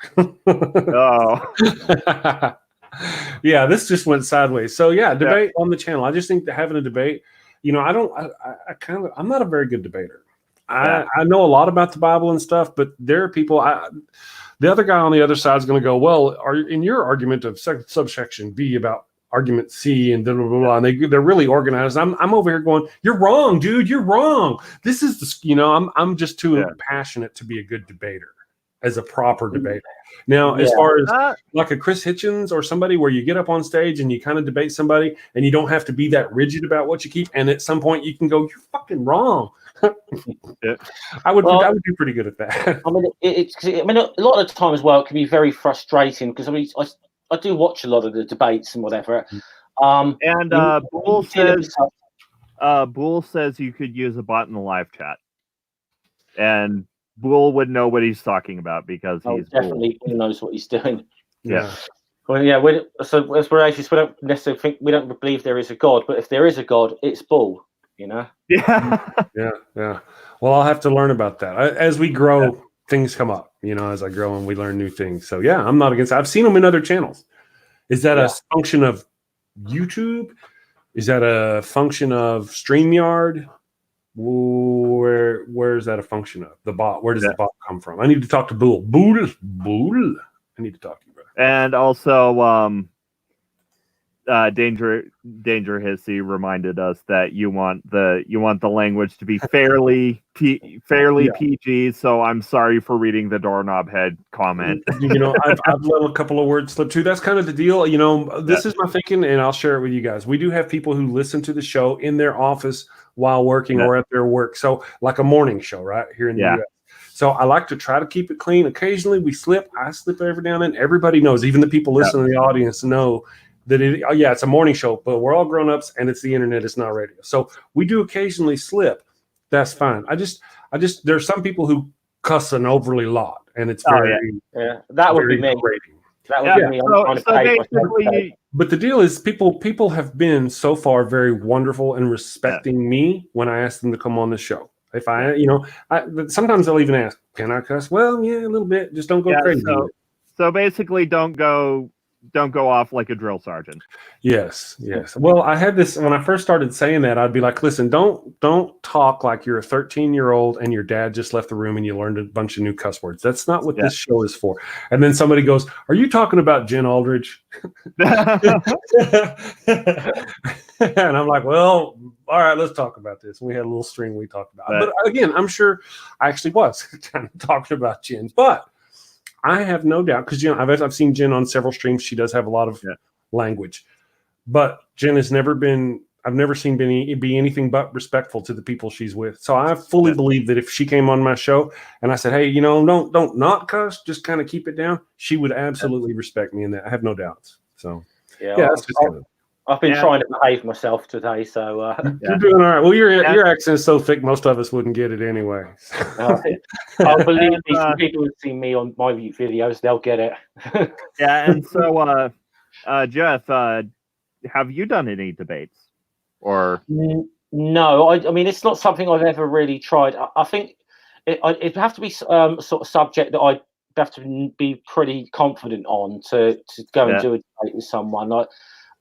This just went sideways. So debate on the channel. I just think that having a debate, I'm not a very good debater. I know a lot about the Bible and stuff, but there are people. The other guy on the other side is going to go, well, in your argument of subsection B about argument C and blah, blah, blah, and they're really organized. I'm over here going, you're wrong, dude. You're wrong. This is I'm just too passionate to be a good debater as a proper debater. Now, as far as like a Chris Hitchens or somebody where you get up on stage and you kind of debate somebody and you don't have to be that rigid about what you keep. And at some point you can go, you're fucking wrong. I would do pretty good at that. A lot of the time as well, it can be very frustrating because I do watch a lot of the debates and whatever. And Boole says you could use a bot in the live chat, and Boole would know what he's talking about because he's definitely knows what he's doing. Yeah. Well, yeah. So as we're atheists, we don't necessarily think, we don't believe there is a God, but if there is a God, it's Bull. You know. Yeah. Yeah. Well, I'll have to learn about that as we grow. Things come up, as I grow and we learn new things. So yeah, I'm not against it. I've seen them in other channels. Is that a function of YouTube? Is that a function of StreamYard? Where is that a function of? The bot. Where does the bot come from? I need to talk to Boole. Boole. I need to talk to you, bro. And also, Danger Hissy reminded us that you want the language to be fairly PG. So I'm sorry for reading the doorknob head comment. I've let a couple of words slip too. That's kind of the deal. This is my thinking, and I'll share it with you guys. We do have people who listen to the show in their office while working or at their work. So like a morning show, right here in the US. So I like to try to keep it clean. Occasionally we slip. I slip every now and then. Everybody knows, even the people listening to the audience know that it's a morning show, but we're all grown-ups and it's the internet, it's not radio. So we do occasionally slip. That's fine. I just there's some people who cuss an overly lot, and it's very that would be me. That would be me. Basically, but the deal is people have been so far very wonderful and respecting me when I ask them to come on the show. If I sometimes they'll even ask, can I cuss? Well, yeah, a little bit. Just don't go crazy. So basically don't go off like a drill sergeant. Yes. Well, I had this when I first started saying that. I'd be like, listen, don't talk like you're a 13-year-old and your dad just left the room and you learned a bunch of new cuss words. That's not what this show is for. And then somebody goes, are you talking about Jen Aldridge? And I'm like, well, all right, let's talk about this. And we had a little string we talked about. But again, I'm sure I actually was kind of talking about Jen. But I have no doubt, because I've seen Jen on several streams. She does have a lot of language. But Jen has never been, I've never seen be anything but respectful to the people she's with. So I fully believe that if she came on my show and I said, hey, don't not cuss, just kind of keep it down, she would absolutely respect me in that. I have no doubts. So that's just I've been trying to behave myself today, so you're doing all right. Well, your accent's so thick, most of us wouldn't get it anyway. I believe me, some people who see me on my videos, they'll get it. And so, Geoff, have you done any debates? Or no, I mean it's not something I've ever really tried. I think it'd have to be sort of subject that I'd have to be pretty confident on to go and do a debate with someone.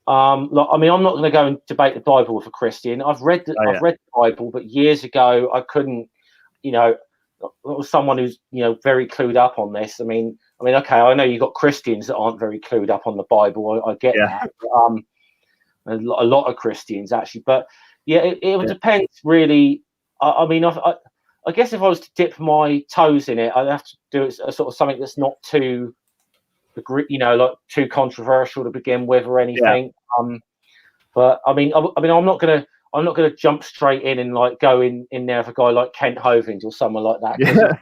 I mean, I'm not going to go and debate the Bible with a Christian. I've read the Bible, but years ago I couldn't. Someone who's very clued up on this. I mean, okay, I know you've got Christians that aren't very clued up on the Bible. I get that. A lot of Christians actually, but it would depend really. I mean, I guess if I was to dip my toes in it, I'd have to do it sort of something that's not too, like too controversial to begin with or anything. But I mean, I'm not gonna jump straight in and like go in there with a guy like Kent Hovind or someone like that.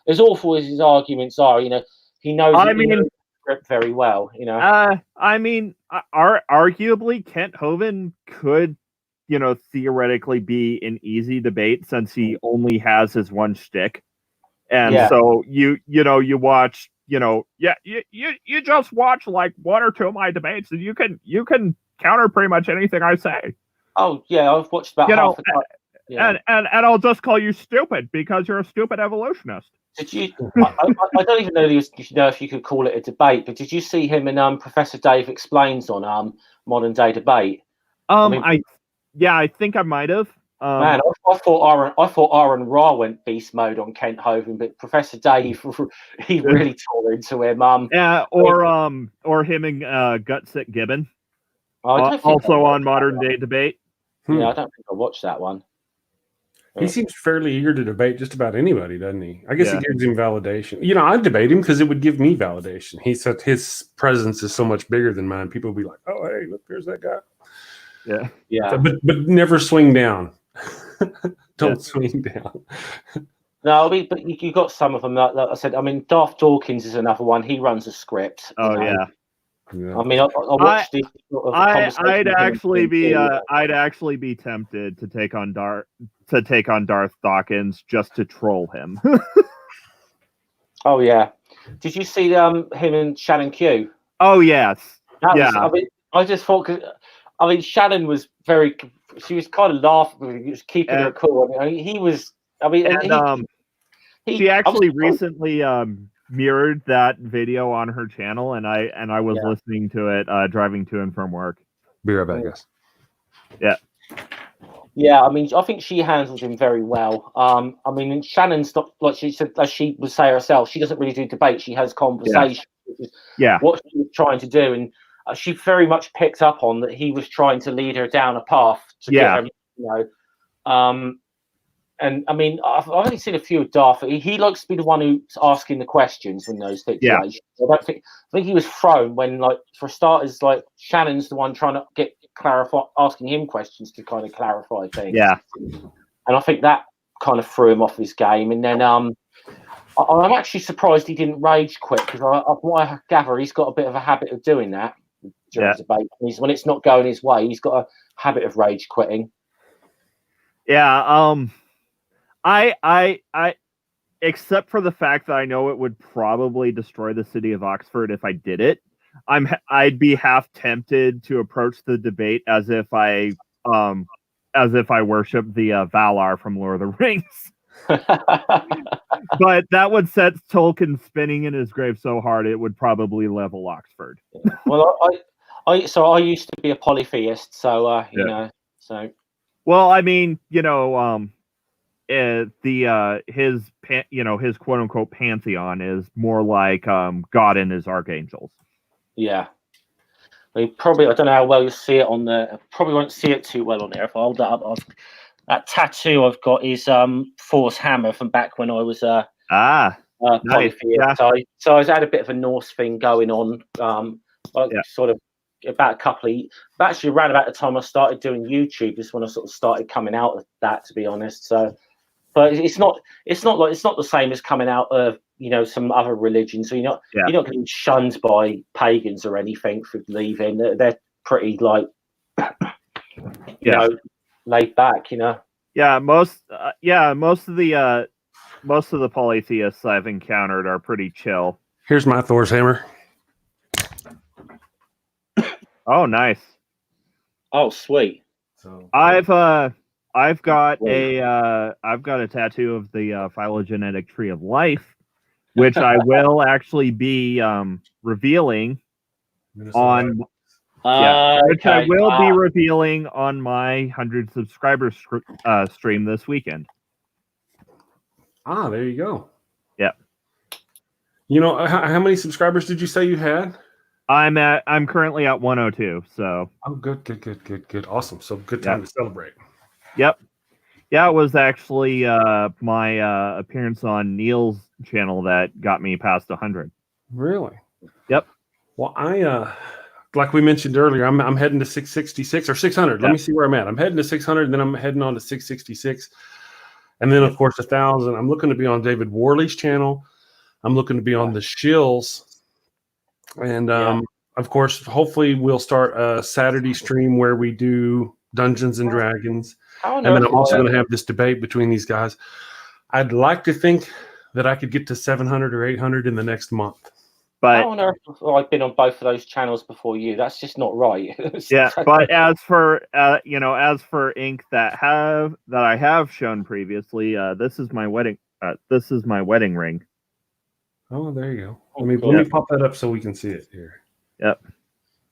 As awful as his arguments are, he knows. The script very well. I mean, arguably Kent Hovind could, theoretically be an easy debate since he only has his one shtick, and so you watch. You just watch like one or two of my debates, and you can counter pretty much anything I say. Oh yeah, I've watched about half a time. And I'll just call you stupid because you're a stupid evolutionist. Did you? I don't even know if you could call it a debate, but did you see him and Professor Dave Explains on Modern Day Debate? I think I might have. Man, I thought Aaron Ra went beast mode on Kent Hovind, but Professor Dave, he really tore into him. Or him and Gutsick Gibbon. Also on Modern Day Debate. Yeah, I don't think I watched that one. He seems fairly eager to debate just about anybody, doesn't he? I guess he gives him validation. I'd debate him because it would give me validation. He said his presence is so much bigger than mine. People would be like, "Oh, hey, look, there's that guy." Yeah. So, but never swing down. Don't swing down. No, but you got some of them. Like I said, I mean, Darth Dawkins is another one. He runs a script. Yeah. I mean, I watched this sort of I'd conversation actually be tempted to take on Darth Dawkins just to troll him. Oh yeah, did you see him and Shannon Q? Oh yes, That yeah. was, I mean, I just thought, I mean, Shannon was she was kind of laughing, he was keeping her cool. I mean, he was, I mean, and she actually recently mirrored that video on her channel, and I was listening to it driving to and from work. Be right back, guys. Yeah. Yeah, I mean, I think she handled him very well. I mean, and Shannon's not, like she said, as she would say herself, she doesn't really do debate. She has conversation, which is what she was trying to do, and she very much picked up on that he was trying to lead her down a path to get her, you know. And I mean, I've only seen a few of Darth. He likes to be the one who's asking the questions in those situations. Yeah. I think he was thrown when, like, for starters, like Shannon's the one trying to asking him questions to kind of clarify things. Yeah. And I think that kind of threw him off his game. And then I'm actually surprised he didn't rage quit, because what I gather, he's got a bit of a habit of doing that during debate. When it's not going his way, he's got a habit of rage quitting. Yeah. I except for the fact that I know it would probably destroy the city of Oxford if I did it, I'd be half tempted to approach the debate as if I worship the Valar from Lord of the Rings. But that would set Tolkien spinning in his grave so hard it would probably level Oxford. Well, I used to be a polytheist, so you know, so. Well, I mean, you know, his quote unquote pantheon is more like God and his archangels. Yeah. I mean, probably, I don't know how well you'll see it on the. Probably won't see it too well on there if I hold that up. That tattoo I've got is Thor's hammer from back when I was nice. polytheist. So I had a bit of a Norse thing going on. Sort of about actually around about the time I started doing YouTube is when I sort of started coming out of that, to be honest. So, but it's not the same as coming out of, you know, some other religions. So you're not getting shunned by pagans or anything for leaving. They're pretty like you know, laid back, you know. Yeah, most of the polytheists I've encountered are pretty chill. Here's my Thor's hammer. Oh, nice. Oh, sweet. So I've got a tattoo of the phylogenetic tree of life, which I will actually be revealing on. Which I will be revealing on my 100 subscribers stream this weekend. There you go. Yep. You know, how many subscribers did you say you had? I'm currently at 102. So. Oh, good. Awesome. So good time to celebrate. Yep. Yeah, it was actually my appearance on Neil's channel that got me past 100. Really? Yep. Well, I like we mentioned earlier, I'm heading to 666 or 600. Let me see where I'm at. I'm heading to 600, and then I'm heading on to 666, and then of course 1,000. I'm looking to be on David Worley's channel. I'm looking to be on the Shills, and of course, hopefully we'll start a Saturday stream where we do Dungeons and Dragons. And then I'm also going to have this debate between these guys. I'd like to think that I could get to 700 or 800 in the next month. But how on earth have I been on both of those channels before you? That's just not right. But as for ink that I have shown previously, this is my wedding. This is my wedding ring. Oh, there you go. Let me pop that up so we can see it here. Yep.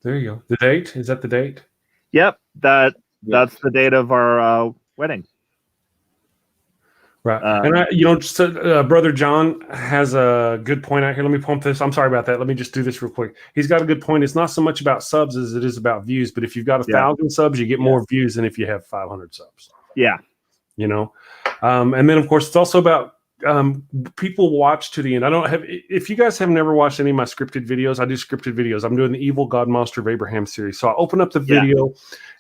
There you go. The date, is that the date? Yep. That's the date of our wedding. Right. And Brother John has a good point out here. Let me pump this. I'm sorry about that. Let me just do this real quick. He's got a good point. It's not so much about subs as it is about views. But if you've got 1,000 subs, you get more views than if you have 500 subs. Yeah. You know? And then, of course, it's also about people watch to the end. If you guys have never watched any of my scripted videos, I do scripted videos. I'm doing the Evil God Monster of Abraham series. So I open up the video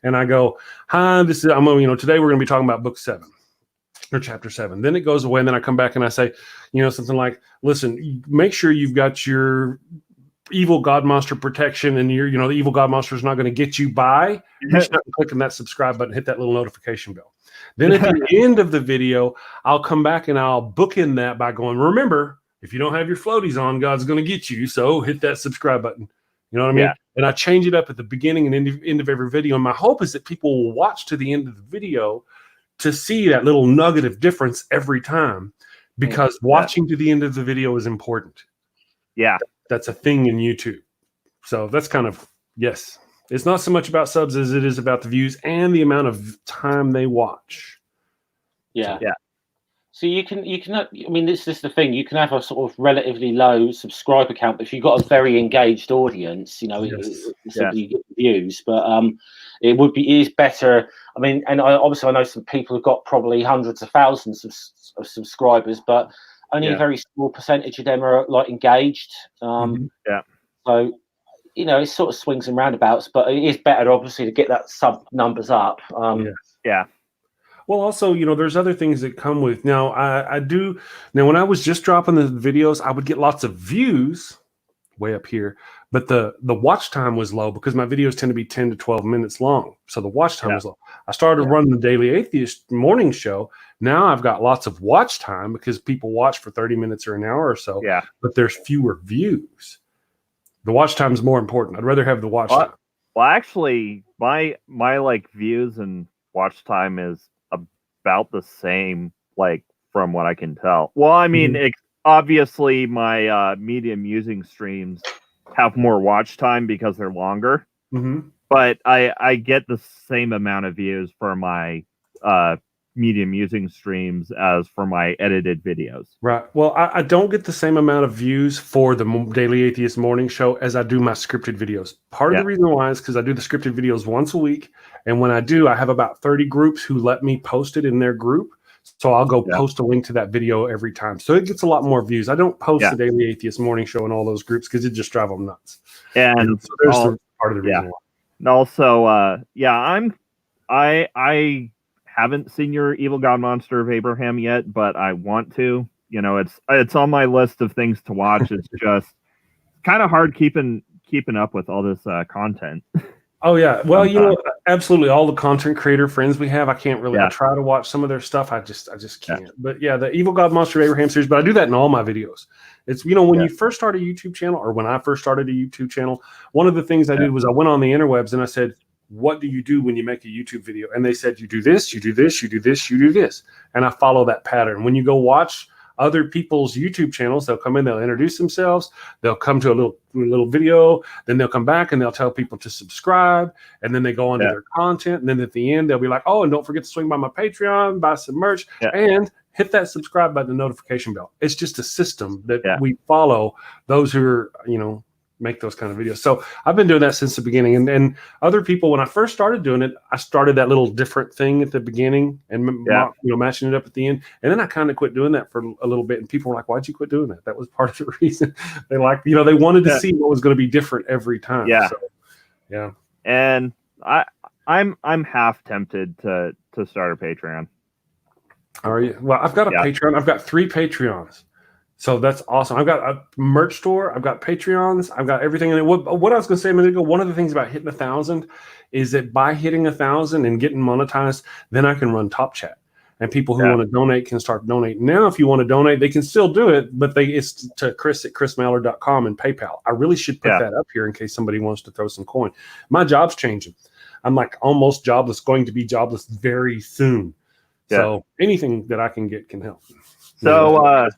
and I go, hi, today we're going to be talking about book 7 or chapter 7. Then it goes away. And then I come back and I say, something like, listen, make sure you've got your evil god monster protection, and the evil god monster is not going to get you by, reach out and click on that subscribe button, hit that little notification bell. Then at the end of the video, I'll come back and I'll bookend that by going, remember, if you don't have your floaties on, God's going to get you. So hit that subscribe button. You know what I mean? Yeah. And I change it up at the beginning and end of every video. And my hope is that people will watch to the end of the video to see that little nugget of difference every time, because watching to the end of the video is important. Yeah. That's a thing in YouTube. So that's kind of, yes. It's not so much about subs as it is about the views and the amount of time they watch. Yeah. Yeah. So you can. I mean, this is the thing. You can have a sort of relatively low subscriber count, but if you've got a very engaged audience, you get views. But it is better. I mean, and I know some people who've got probably hundreds of thousands of subscribers, but only a very small percentage of them are like engaged. Yeah. So it sort of swings and roundabouts, but it is better, obviously, to get that sub numbers up. Yeah. Well, also, there's other things that come with. Now, I do. Now, when I was just dropping the videos, I would get lots of views way up here, but the watch time was low because my videos tend to be 10 to 12 minutes long. So the watch time was low. I started running the Daily Atheist morning show. Now I've got lots of watch time because people watch for 30 minutes or an hour or so. Yeah. But there's fewer views. The watch time is more important. I'd rather have the watch time. Well, actually, my like views and watch time is about the same, like from what I can tell. Well, I mean, obviously my medium using streams have more watch time because they're longer. But I get the same amount of views for my medium using streams as for my edited videos. Right. Well, I don't get the same amount of views for the Daily Atheist morning show as I do my scripted videos. Part of the reason why is because I do the scripted videos once a week. And when I do, I have about 30 groups who let me post it in their group. So I'll go post a link to that video every time. So it gets a lot more views. I don't post the Daily Atheist morning show in all those groups because it just drives them nuts. And so there's part of the reason why. And also, I haven't seen your Evil God Monster of Abraham yet, but I want to. It's on my list of things to watch. It's just kind of hard keeping up with all this content. Oh yeah, well, absolutely. All the content creator friends we have, I can't really. I try to watch some of their stuff. I just can't. But yeah, the Evil God Monster of Abraham series. But I do that in all my videos. It's when you first start a YouTube channel, or when I first started a YouTube channel, one of the things I did was I went on the interwebs and I said, what do you do when you make a YouTube video? And they said, you do this, you do this, you do this, you do this. And I follow that pattern. When you go watch other people's YouTube channels, they'll come in, they'll introduce themselves, they'll come to a little video, then they'll come back and they'll tell people to subscribe, and then they go on to their content, and then at the end they'll be like, oh, and don't forget to swing by my Patreon, buy some merch, and hit that subscribe button and notification bell. It's just a system that we follow those who are, make those kind of videos. So I've been doing that since the beginning. And other people, when I first started doing it, I started that little different thing at the beginning and matching it up at the end. And then I kind of quit doing that for a little bit. And people were like, why'd you quit doing that? That was part of the reason. They they wanted to see what was going to be different every time. Yeah. So, And I'm half tempted to start a Patreon. Are you? Well, I've got a Patreon. I've got 3 Patreons. So that's awesome. I've got a merch store. I've got Patreons. I've got everything. And what I was going to say a minute ago, one of the things about hitting 1,000 is that by hitting 1,000 and getting monetized, then I can run Top Chat. And people who want to donate can start donating. Now, if you want to donate, they can still do it, but it's to chris@chrismallard.com and PayPal. I really should put that up here in case somebody wants to throw some coin. My job's changing. I'm like almost jobless, going to be jobless very soon. So anything that I can get can help. So, what's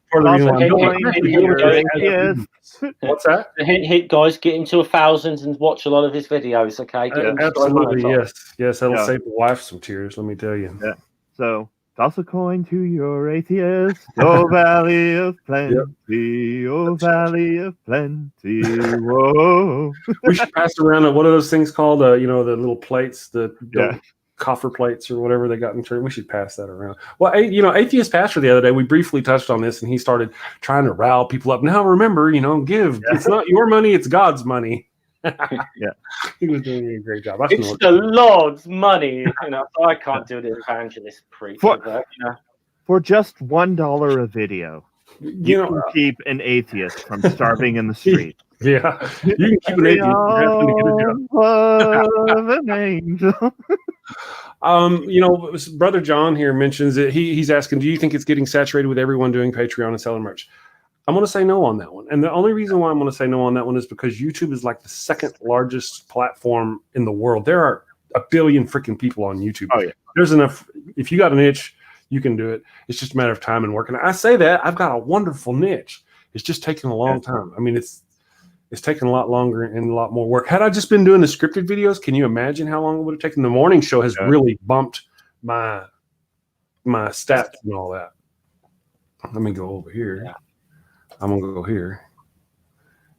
that? Hit guys, get him to 1,000 and watch a lot of his videos. Okay, absolutely, yes. That'll save the wife some tears. Let me tell you. Yeah. So, toss a coin to your atheist, oh valley of plenty, oh valley of plenty. Whoa. We should pass around what are those things called? The little plates, coffer plates or whatever they got in church. We should pass that around. Well, Atheist Pastor the other day, we briefly touched on this, and he started trying to rile people up. Now, remember, give. Yeah. It's not your money; it's God's money. He was doing a great job. It's the Lord's money. I can't do the evangelist preach. For just $1 a video, you can keep an atheist from starving in the street. Yeah, you can keep an atheist. An angel. Brother John here mentions that he's asking, do you think it's getting saturated with everyone doing Patreon and selling merch? I'm going to say no on that one. And the only reason why I'm going to say no on that one is because YouTube is like the second largest platform in the world. There are a billion freaking people on YouTube. Oh, yeah. There's enough. If you got an itch, you can do it. It's just a matter of time and work. And I say that I've got a wonderful niche. It's just taking a long time. I mean, it's taken a lot longer and a lot more work. Had I just been doing the scripted videos, can you imagine how long it would have taken? The morning show has really bumped my stats and all that. Let me go over here. Yeah. I'm gonna go here.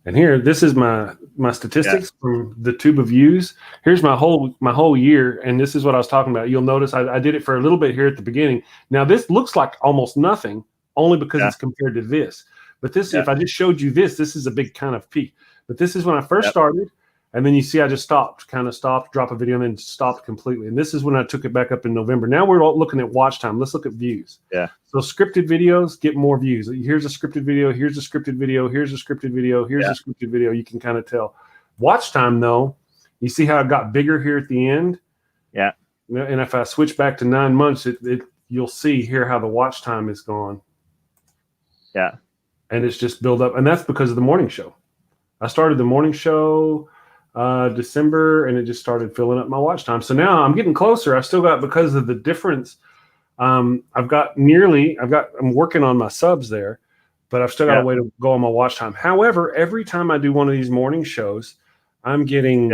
And here, this is my statistics from the tube of views. Here's my whole year, and this is what I was talking about. You'll notice I did it for a little bit here at the beginning. Now this looks like almost nothing, only because it's compared to this. But this, if I just showed you this is a big kind of peak. But this is when I first started, and then you see I just stopped, drop a video, and then stopped completely. And this is when I took it back up in November. Now we're looking at watch time. Let's look at views. Yeah. So scripted videos get more views. Here's a scripted video. Here's a scripted video. Here's a scripted video. Here's a scripted video. You can kind of tell. Watch time, though, you see how it got bigger here at the end? Yeah. And if I switch back to 9 months, you'll see here how the watch time is gone. Yeah. And it's just built up. And that's because of the morning show. I started the morning show December, and it just started filling up my watch time. So now I'm getting closer. I've still got, because of the difference, I'm working on my subs there, but I've still got a way to go on my watch time. However, every time I do one of these morning shows, I'm getting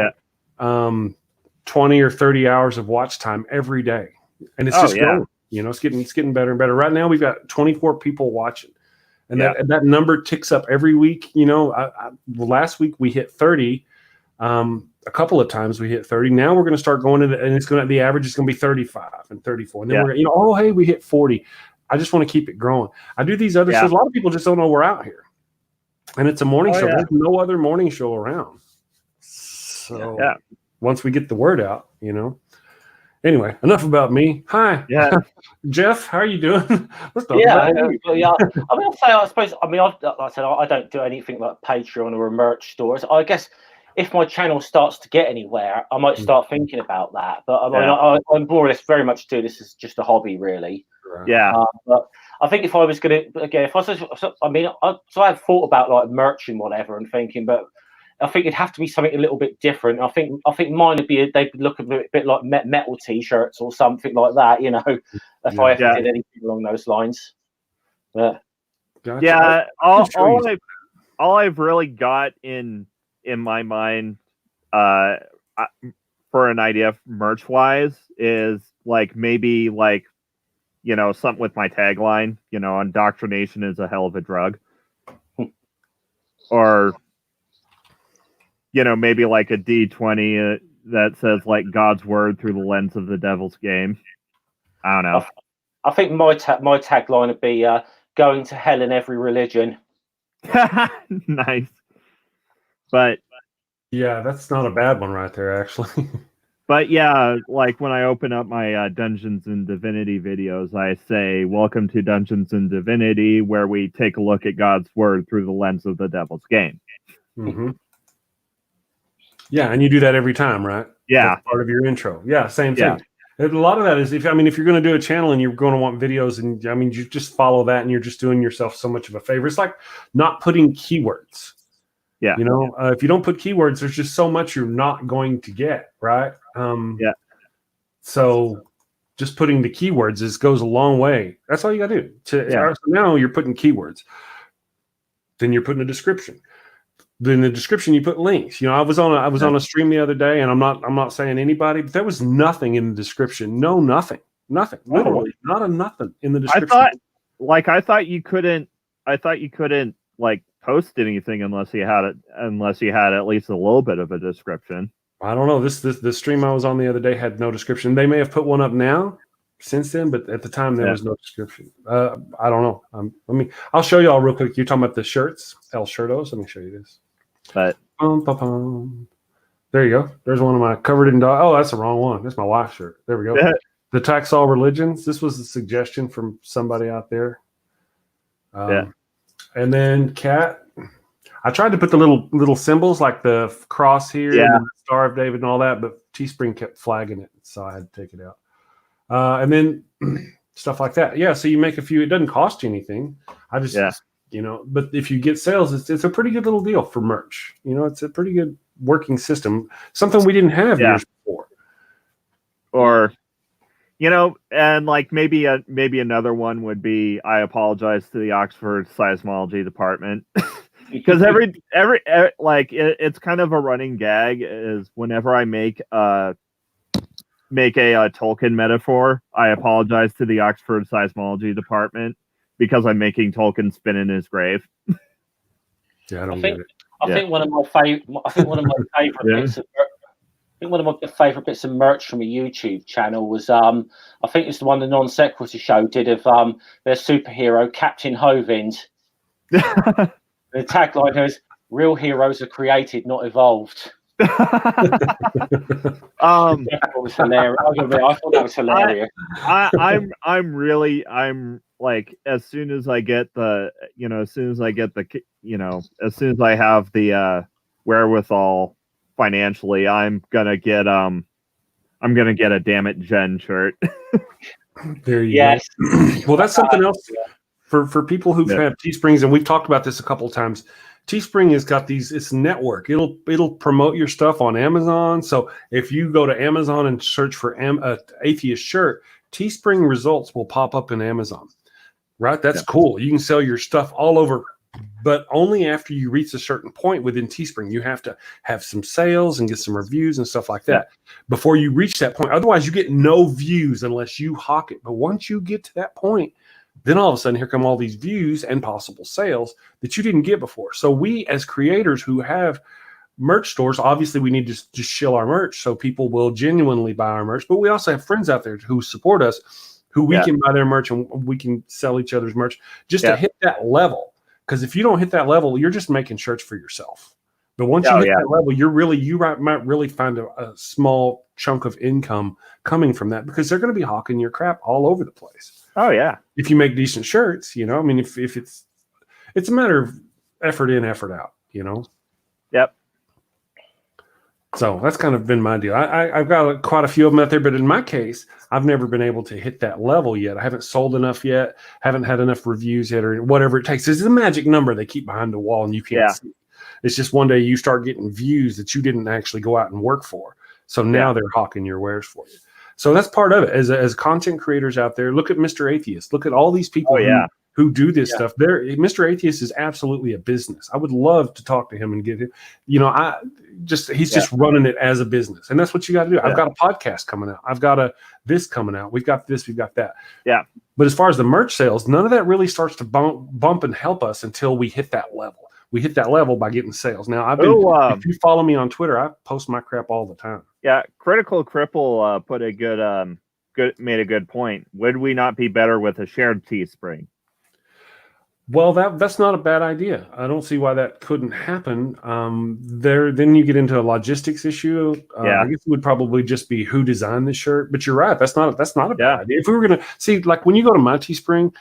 20 or 30 hours of watch time every day. And it's just growing. It's getting better and better. Right now we've got 24 people watching. And that number ticks up every week. Last week we hit 30. A couple of times we hit 30. Now we're going to start going into, and the average is going to be 35 and 34. And then we're hey, we hit 40. I just want to keep it growing. I do these other shows. A lot of people just don't know we're out here, and it's a morning show. There's no other morning show around. So once we get the word out, Anyway, enough about me. Hi. Yeah. Geoff, how are you doing? Let's talk about you. I suppose, like I said, I don't do anything like Patreon or a merch store. So I guess if my channel starts to get anywhere, I might start thinking about that. But I'm more or less very much do this as just a hobby, really. Right. Yeah. But I think if I was going to, again, I have thought about like merch and whatever and thinking, but I think it'd have to be something a little bit different. I think mine would be, they'd look a bit like metal t-shirts or something like that, if I ever did anything along those lines. But all I've really got in my mind for an idea merch wise is like maybe like something with my tagline, indoctrination is a hell of a drug, or maybe like a D20 that says like God's word through the lens of the devil's game. I don't know. I think my tagline would be going to hell in every religion. Nice. But yeah, that's not a bad one right there, actually. But yeah, like when I open up my Dungeons and Divinity videos, I say, welcome to Dungeons and Divinity, where we take a look at God's word through the lens of the devil's game. Mm-hmm. Yeah, and you do that every time, right? Yeah. That's part of your intro. Yeah, same thing. A lot of that is, if you're going to do a channel and you're going to want videos, and you just follow that, and you're just doing yourself so much of a favor. It's like not putting keywords. Yeah. If you don't put keywords, there's just so much you're not going to get, right? So just putting the keywords goes a long way. That's all you got to do. So now you're putting keywords. Then you're putting a description. Then in the description you put links. I was on a stream the other day, and I'm not saying anybody, but there was nothing in the description. No, nothing. Literally, not a nothing in the description. I thought you couldn't like post anything unless you had at least a little bit of a description. I don't know. This stream I was on the other day had no description. They may have put one up now since then, but at the time there was no description. I don't know. I'll show you all real quick. You're talking about the shirts, El Shirtos. Let me show you this. But there you go. There's one of my covered in dog. Oh, that's the wrong one. That's my wife's shirt. There we go. The Tax All Religions. This was a suggestion from somebody out there. And then Kat. I tried to put the little symbols like the cross here and the Star of David and all that, but Teespring kept flagging it, so I had to take it out. And then stuff like that. Yeah, so you make a few. It doesn't cost you anything. I just but if you get sales, it's a pretty good little deal for merch. It's a pretty good working system. Something we didn't have years before. Or, and like maybe another one would be, I apologize to the Oxford Seismology Department. Because it's kind of a running gag is whenever I make a Tolkien metaphor, I apologize to the Oxford Seismology Department because I'm making Tolkien spin in his grave. Yeah, I don't get it. I think one of my favorite bits. I think one of my favorite bits of merch from a YouTube channel was I think it's the one the Non Sequitur show did of their superhero Captain Hovind. The tagline is "Real heroes are created, not evolved." That was hilarious. I thought that was hilarious. I'm like, as soon as I get the, as soon as I have the wherewithal financially, I'm gonna get a Damn It Jen shirt. There you go. Well, that's something else. For people who've had Teesprings, and we've talked about this a couple of times, Teespring has got it's network. It'll promote your stuff on Amazon. So if you go to Amazon and search for atheist shirt, Teespring results will pop up in Amazon. Right? That's cool. You can sell your stuff all over, but only after you reach a certain point within Teespring. You have to have some sales and get some reviews and stuff like that before you reach that point. Otherwise, you get no views unless you hawk it. But once you get to that point, then all of a sudden, here come all these views and possible sales that you didn't get before. So we, as creators who have merch stores, obviously we need to just shill our merch so people will genuinely buy our merch. But we also have friends out there who support us, who we can buy their merch and we can sell each other's merch just to hit that level. Because if you don't hit that level, you're just making shirts for yourself. But once you hit that level, you might really find a small chunk of income coming from that, because they're going to be hawking your crap all over the place. Oh yeah. If you make decent shirts, I mean, if it's a matter of effort in, effort out, Yep. So that's kind of been my deal. I've got quite a few of them out there, but in my case, I've never been able to hit that level yet. I haven't sold enough yet, haven't had enough reviews yet, or whatever it takes. This is a magic number they keep behind the wall and you can't see. It's just one day you start getting views that you didn't actually go out and work for. So now they're hawking your wares for you. So that's part of it. As content creators out there, look at Mr. Atheist. Look at all these people who do this stuff. Mr. Atheist is absolutely a business. I would love to talk to him and get him. He's just running it as a business, and that's what you got to do. Yeah. I've got a podcast coming out. I've got this coming out. We've got this. We've got that. Yeah. But as far as the merch sales, none of that really starts to bump and help us until we hit that level. We hit that level by getting sales. Now, if you follow me on Twitter, I post my crap all the time. Yeah, Critical Cripple made a good point. Would we not be better with a shared Teespring? Well, that's not a bad idea. I don't see why that couldn't happen. Then you get into a logistics issue. I guess it would probably just be who designed the shirt. But you're right. That's not a bad idea. If we were gonna see, like when you go to my Teespring,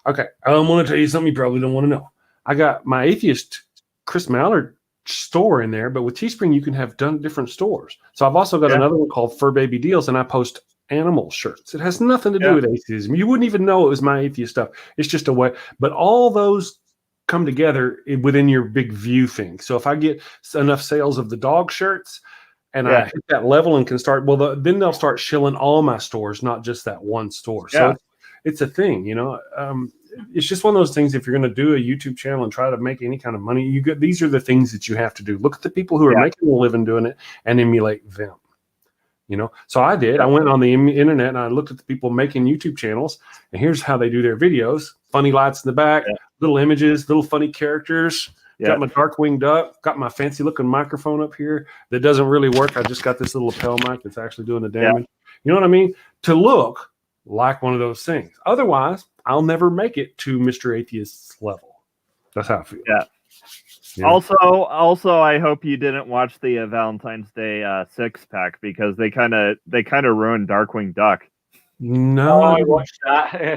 okay, I want to tell you something you probably don't want to know. I got my Atheist Chris Mallard store in there, but with Teespring you can have different stores. So I've also got another one called Fur Baby Deals, and I post animal shirts. It has nothing to do with atheism. You wouldn't even know it was my atheist stuff. It's just a way. But all those come together within your big view thing. So if I get enough sales of the dog shirts and I hit that level and can start, then they'll start shilling all my stores, not just that one store. So it's a thing, it's just one of those things. If you're going to do a YouTube channel and try to make any kind of money, these are the things that you have to do. Look at the people who are making a living doing it and emulate them. So I did. I went on the internet and I looked at the people making YouTube channels, and here's how they do their videos. Funny lights in the back, little images, little funny characters. Got my Darkwing Duck, got my fancy looking microphone up here that doesn't really work. I just got this little lapel mic that's actually doing the damage. You know what I mean? To look like one of those things. Otherwise, I'll never make it to Mr. Atheist's level. That's how I feel. Yeah. Also, I hope you didn't watch the Valentine's Day 6-pack, because they kind of ruined Darkwing Duck. No, I watched that.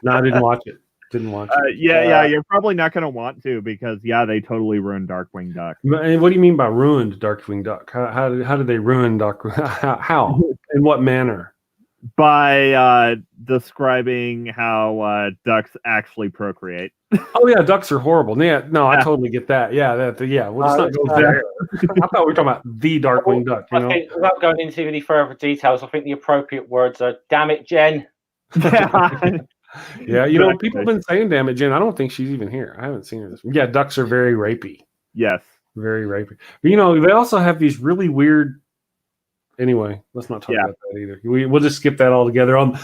No, I didn't watch it. Didn't watch yeah, you're probably not going to want to because they totally ruined Darkwing Duck. And what do you mean by ruined Darkwing Duck? How did they ruin Darkwing? How? In what manner? By describing how ducks actually procreate. Oh yeah, ducks are horrible. Yeah, no, I totally get that. Yeah, Well, let's not go there. I thought we were talking about the Darkwing Duck. You know, think, without going into any further details, I think the appropriate words are "damn it, Jen." Yeah, you know, people have been saying "damn it, Jen." I don't think she's even here. I haven't seen her this week. Yeah, ducks are very rapey. Yes, very rapey. But you know, they also have these really weird. Anyway, let's not talk about that either. We'll just skip that altogether on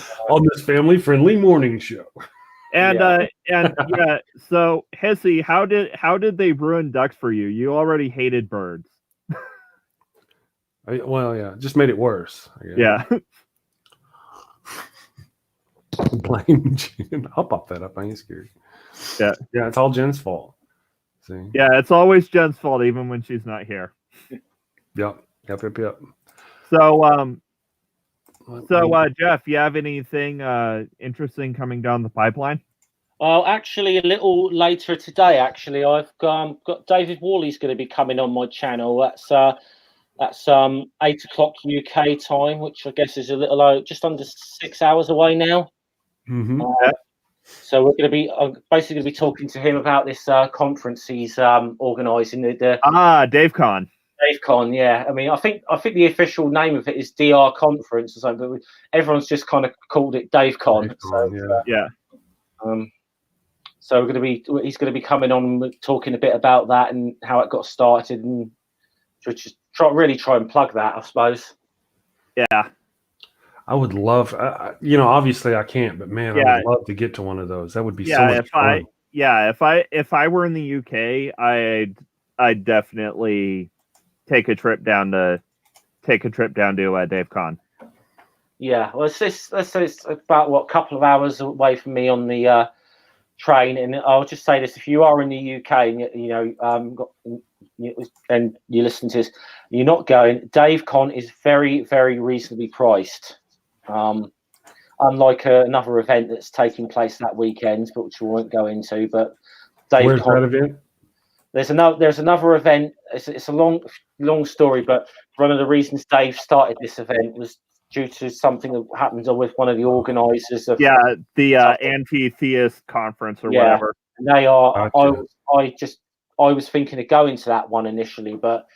this family-friendly morning show. And so Hesse, how did they ruin ducks for you? You already hated birds. Just made it worse. I guess. Yeah. Blame Jen. I'll pop that up. I ain't scared. Yeah, it's all Jen's fault. See? Yeah, it's always Jen's fault, even when she's not here. Yep. So, Geoff, you have anything interesting coming down the pipeline? Well, actually, a little later today, I've got David Worley's going to be coming on my channel. That's 8 o'clock UK time, which I guess is a little just under 6 hours away now. Mm-hmm. So we're going to be basically going to be talking to him about this conference he's organising. DaveCon. DaveCon, yeah. I mean, I think the official name of it is DR Conference or something, but everyone's just kind of called it DaveCon. So he's going to be coming on talking a bit about that and how it got started, and just try and plug that, I suppose. Yeah. I would love, obviously I can't, but man, I would love to get to one of those. That would be so much fun. If I were in the UK, I'd definitely take a trip down to DaveCon. Yeah, well, let's say it's about a couple of hours away from me on the train, and I'll just say this: if you are in the UK and and you listen to this, you're not going. DaveCon is very, very reasonably priced. Unlike another event that's taking place that weekend, but which we won't go into. But DaveCon, where's that event? There's another event. It's a long story, but one of the reasons Dave started this event was due to something that happened with one of the organisers of the anti-theist conference or whatever. And they are. Gotcha. I was thinking of going to that one initially, but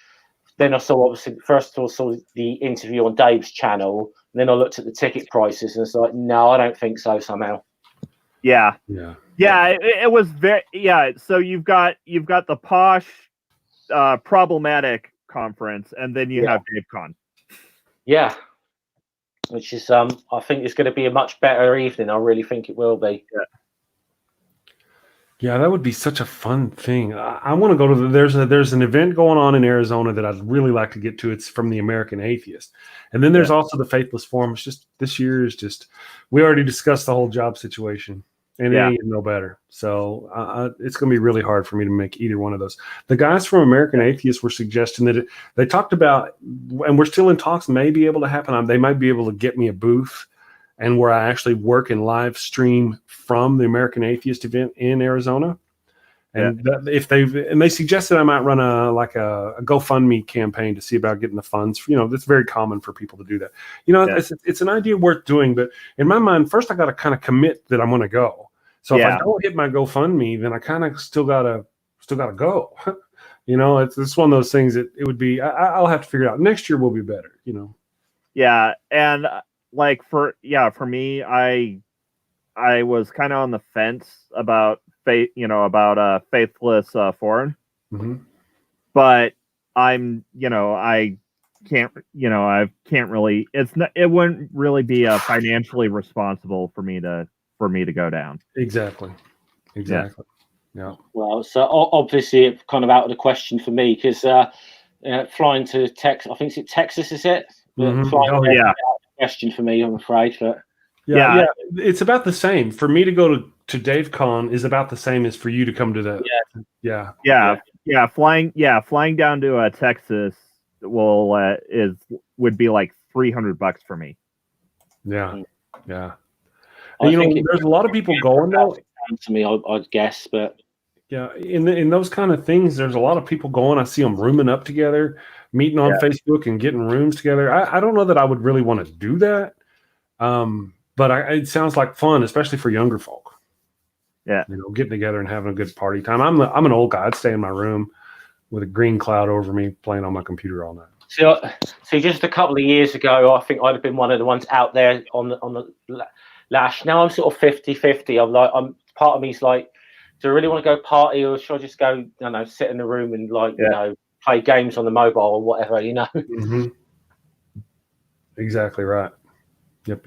then I saw the interview on Dave's channel, and then I looked at the ticket prices and it's like, no, I don't think so. Somehow. Yeah. It was very So you've got the posh, problematic conference, and then you have DaveCon. Yeah, which is I think it's going to be a much better evening. I really think it will be. Yeah, that would be such a fun thing. I want to go to there's an event going on in Arizona that I'd really like to get to. It's from the American Atheist. And then there's also the Faithless Forum. It's just this year is just, we already discussed the whole job situation, and it ain't no better. So it's going to be really hard for me to make either one of those. The guys from American Atheist were suggesting that they talked about, and we're still in talks, may be able to happen. They might be able to get me a booth, and where I actually work and live stream from the American Atheist event in Arizona. And they suggested I might run a GoFundMe campaign to see about getting the funds. That's very common for people to do that. It's an idea worth doing, but in my mind, first I got to kind of commit that I'm going to go. So if I don't hit my GoFundMe, then I kind of still gotta go. It's one of those things that it would be. I'll have to figure it out. Next year will be better. Yeah, and for me, I was kind of on the fence about Faithless Foreign, but I can't really. It wouldn't really be financially responsible for me to go down. Exactly. Yeah. Well, so obviously it's kind of out of the question for me because flying to Texas, I think it's Texas, is it? Flying question for me, I'm afraid. But yeah, it's about the same. For me to go to DaveCon is about the same as for you to come to the flying down to Texas would be like $300 for me. Yeah. And, there's a lot of people going though. to me, I'd guess, but yeah, in those kind of things, there's a lot of people going. I see them rooming up together, meeting on Facebook and getting rooms together. I don't know that I would really want to do that, but it sounds like fun, especially for younger folk. Yeah, getting together and having a good party time. I'm an old guy. I'd stay in my room with a green cloud over me, playing on my computer all night. See, just a couple of years ago, I think I'd have been one of the ones out there on the lash. Now I'm sort of 50-50. I'm part of me's like, do I really want to go party, or should I just go, sit in the room and play games on the mobile or whatever, Mm-hmm. Exactly right. Yep.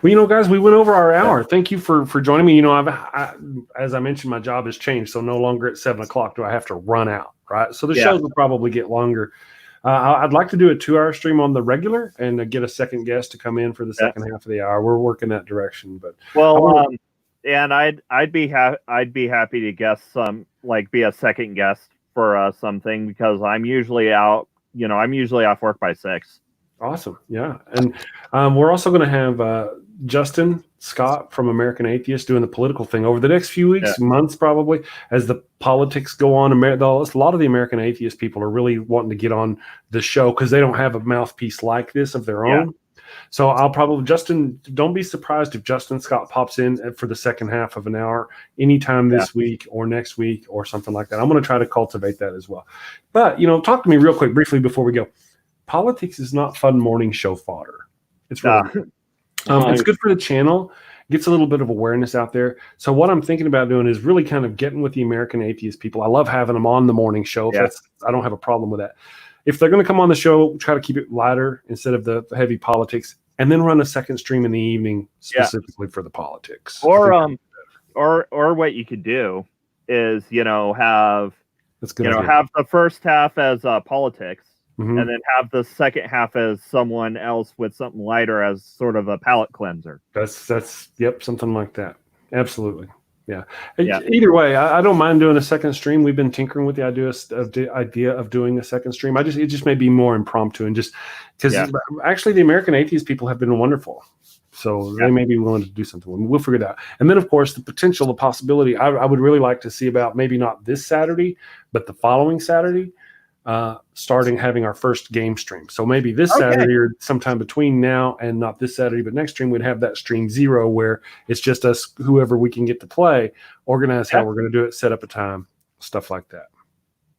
Well, guys, we went over our hour. Thank you for joining me. As I mentioned, my job has changed, so no longer at 7:00 do I have to run out, right? So the shows will probably get longer. I'd like to do a 2-hour stream on the regular and get a second guest to come in for the second half of the hour. We're working that direction, but and I'd be happy to guest some, like be a second guest for something, because I'm usually out. I'm usually off work by 6. Awesome. Yeah. And we're also going to have Justin Scott from American Atheist doing the political thing over the next few weeks, months probably, as the politics go on. A lot of the American Atheist people are really wanting to get on the show because they don't have a mouthpiece like this of their own. So Justin, don't be surprised if Justin Scott pops in for the second half of an hour anytime this week or next week or something like that. I'm going to try to cultivate that as well. But, talk to me real quick, briefly, before we go. Politics is not fun morning show fodder. It's really it's good for the channel. Gets a little bit of awareness out there. So what I'm thinking about doing is really kind of getting with the American Atheist people. I love having them on the morning show. I don't have a problem with that. If they're going to come on the show, try to keep it lighter instead of the heavy politics, and then run a second stream in the evening specifically for the politics. Or what you could do is have have the first half as politics. Mm-hmm. And then have the second half as someone else with something lighter as sort of a palate cleanser. That's something like that. Absolutely. Yeah. Either way, I don't mind doing a second stream. We've been tinkering with the idea of doing a second stream. It just may be more impromptu, and just because actually the American Atheist people have been wonderful. So they may be willing to do something. We'll figure it out. And then, of course, the possibility, I would really like to see about maybe not this Saturday, but the following Saturday, starting having our first game stream. So maybe this Saturday or sometime between now and not this Saturday, but next stream, we'd have that stream 0 where it's just us, whoever we can get to play, organize how we're going to do it, set up a time, stuff like that.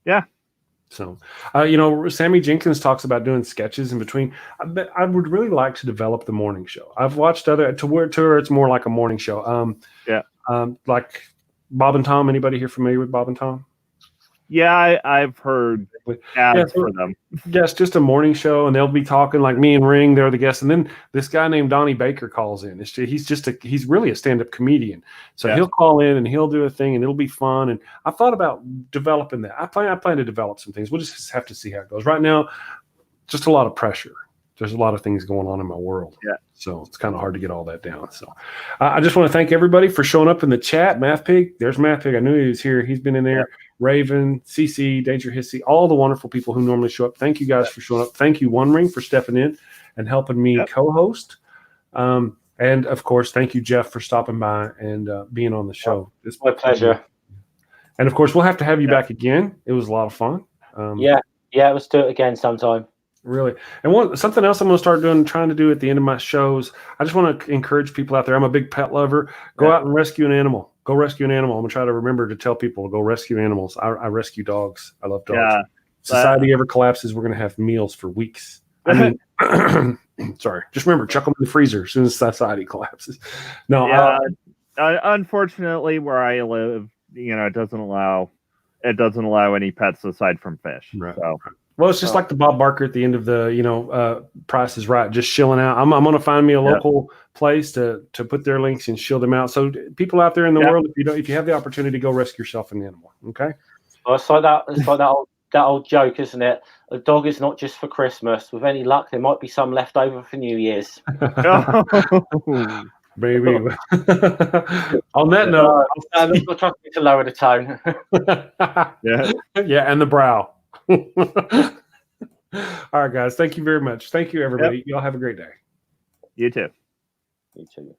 Yeah. So, Sammy Jenkins talks about doing sketches in between. I would really like to develop the morning show. I've watched other to where it's more like a morning show. Like Bob and Tom. Anybody here familiar with Bob and Tom? Yeah, I've heard ads for them. Yes, just a morning show, and they'll be talking like me and Ring. They're the guests, and then this guy named Donnie Baker calls in. He's really a stand-up comedian. So he'll call in and he'll do a thing, and it'll be fun. And I thought about developing that. I plan to develop some things. We'll just have to see how it goes. Right now, just a lot of pressure. There's a lot of things going on in my world. Yeah. So it's kind of hard to get all that down. So I just want to thank everybody for showing up in the chat. Mathpig, there's Mathpig. I knew he was here. He's been in there. Yeah. Raven, CC, Danger Hissy, all the wonderful people who normally show up. Thank you guys for showing up. Thank you, One Ring, for stepping in and helping me co-host. And of course, thank you, Geoff, for stopping by and being on the show. It's my pleasure. And of course, we'll have to have you back again. It was a lot of fun. Let's do it again sometime. Really. And something else I'm going to start trying to do at the end of my shows, I just want to encourage people out there. I'm a big pet lover. Go out and rescue an animal. Go rescue an animal. I'm going to try to remember to tell people to go rescue animals. I rescue dogs. I love dogs. Yeah. Society ever collapses, we're going to have meals for weeks. I mean, sorry. Just remember, chuck them in the freezer as soon as society collapses. No. Unfortunately, where I live, it doesn't allow any pets aside from fish. Right. So. Well, it's just like the Bob Barker at the end of the, Price is Right, just shilling out. I'm going to find me a local place to put their links and shill them out. So people out there in the world, if you have the opportunity, go rescue yourself an animal. Okay. Well, it's like that old joke, isn't it? A dog is not just for Christmas. With any luck, there might be some left over for New Year's. Baby. On that note, I'll try to lower the tone. And the brow. All right, guys. Thank you very much. Thank you, everybody. Y'all have a great day. You too. You too.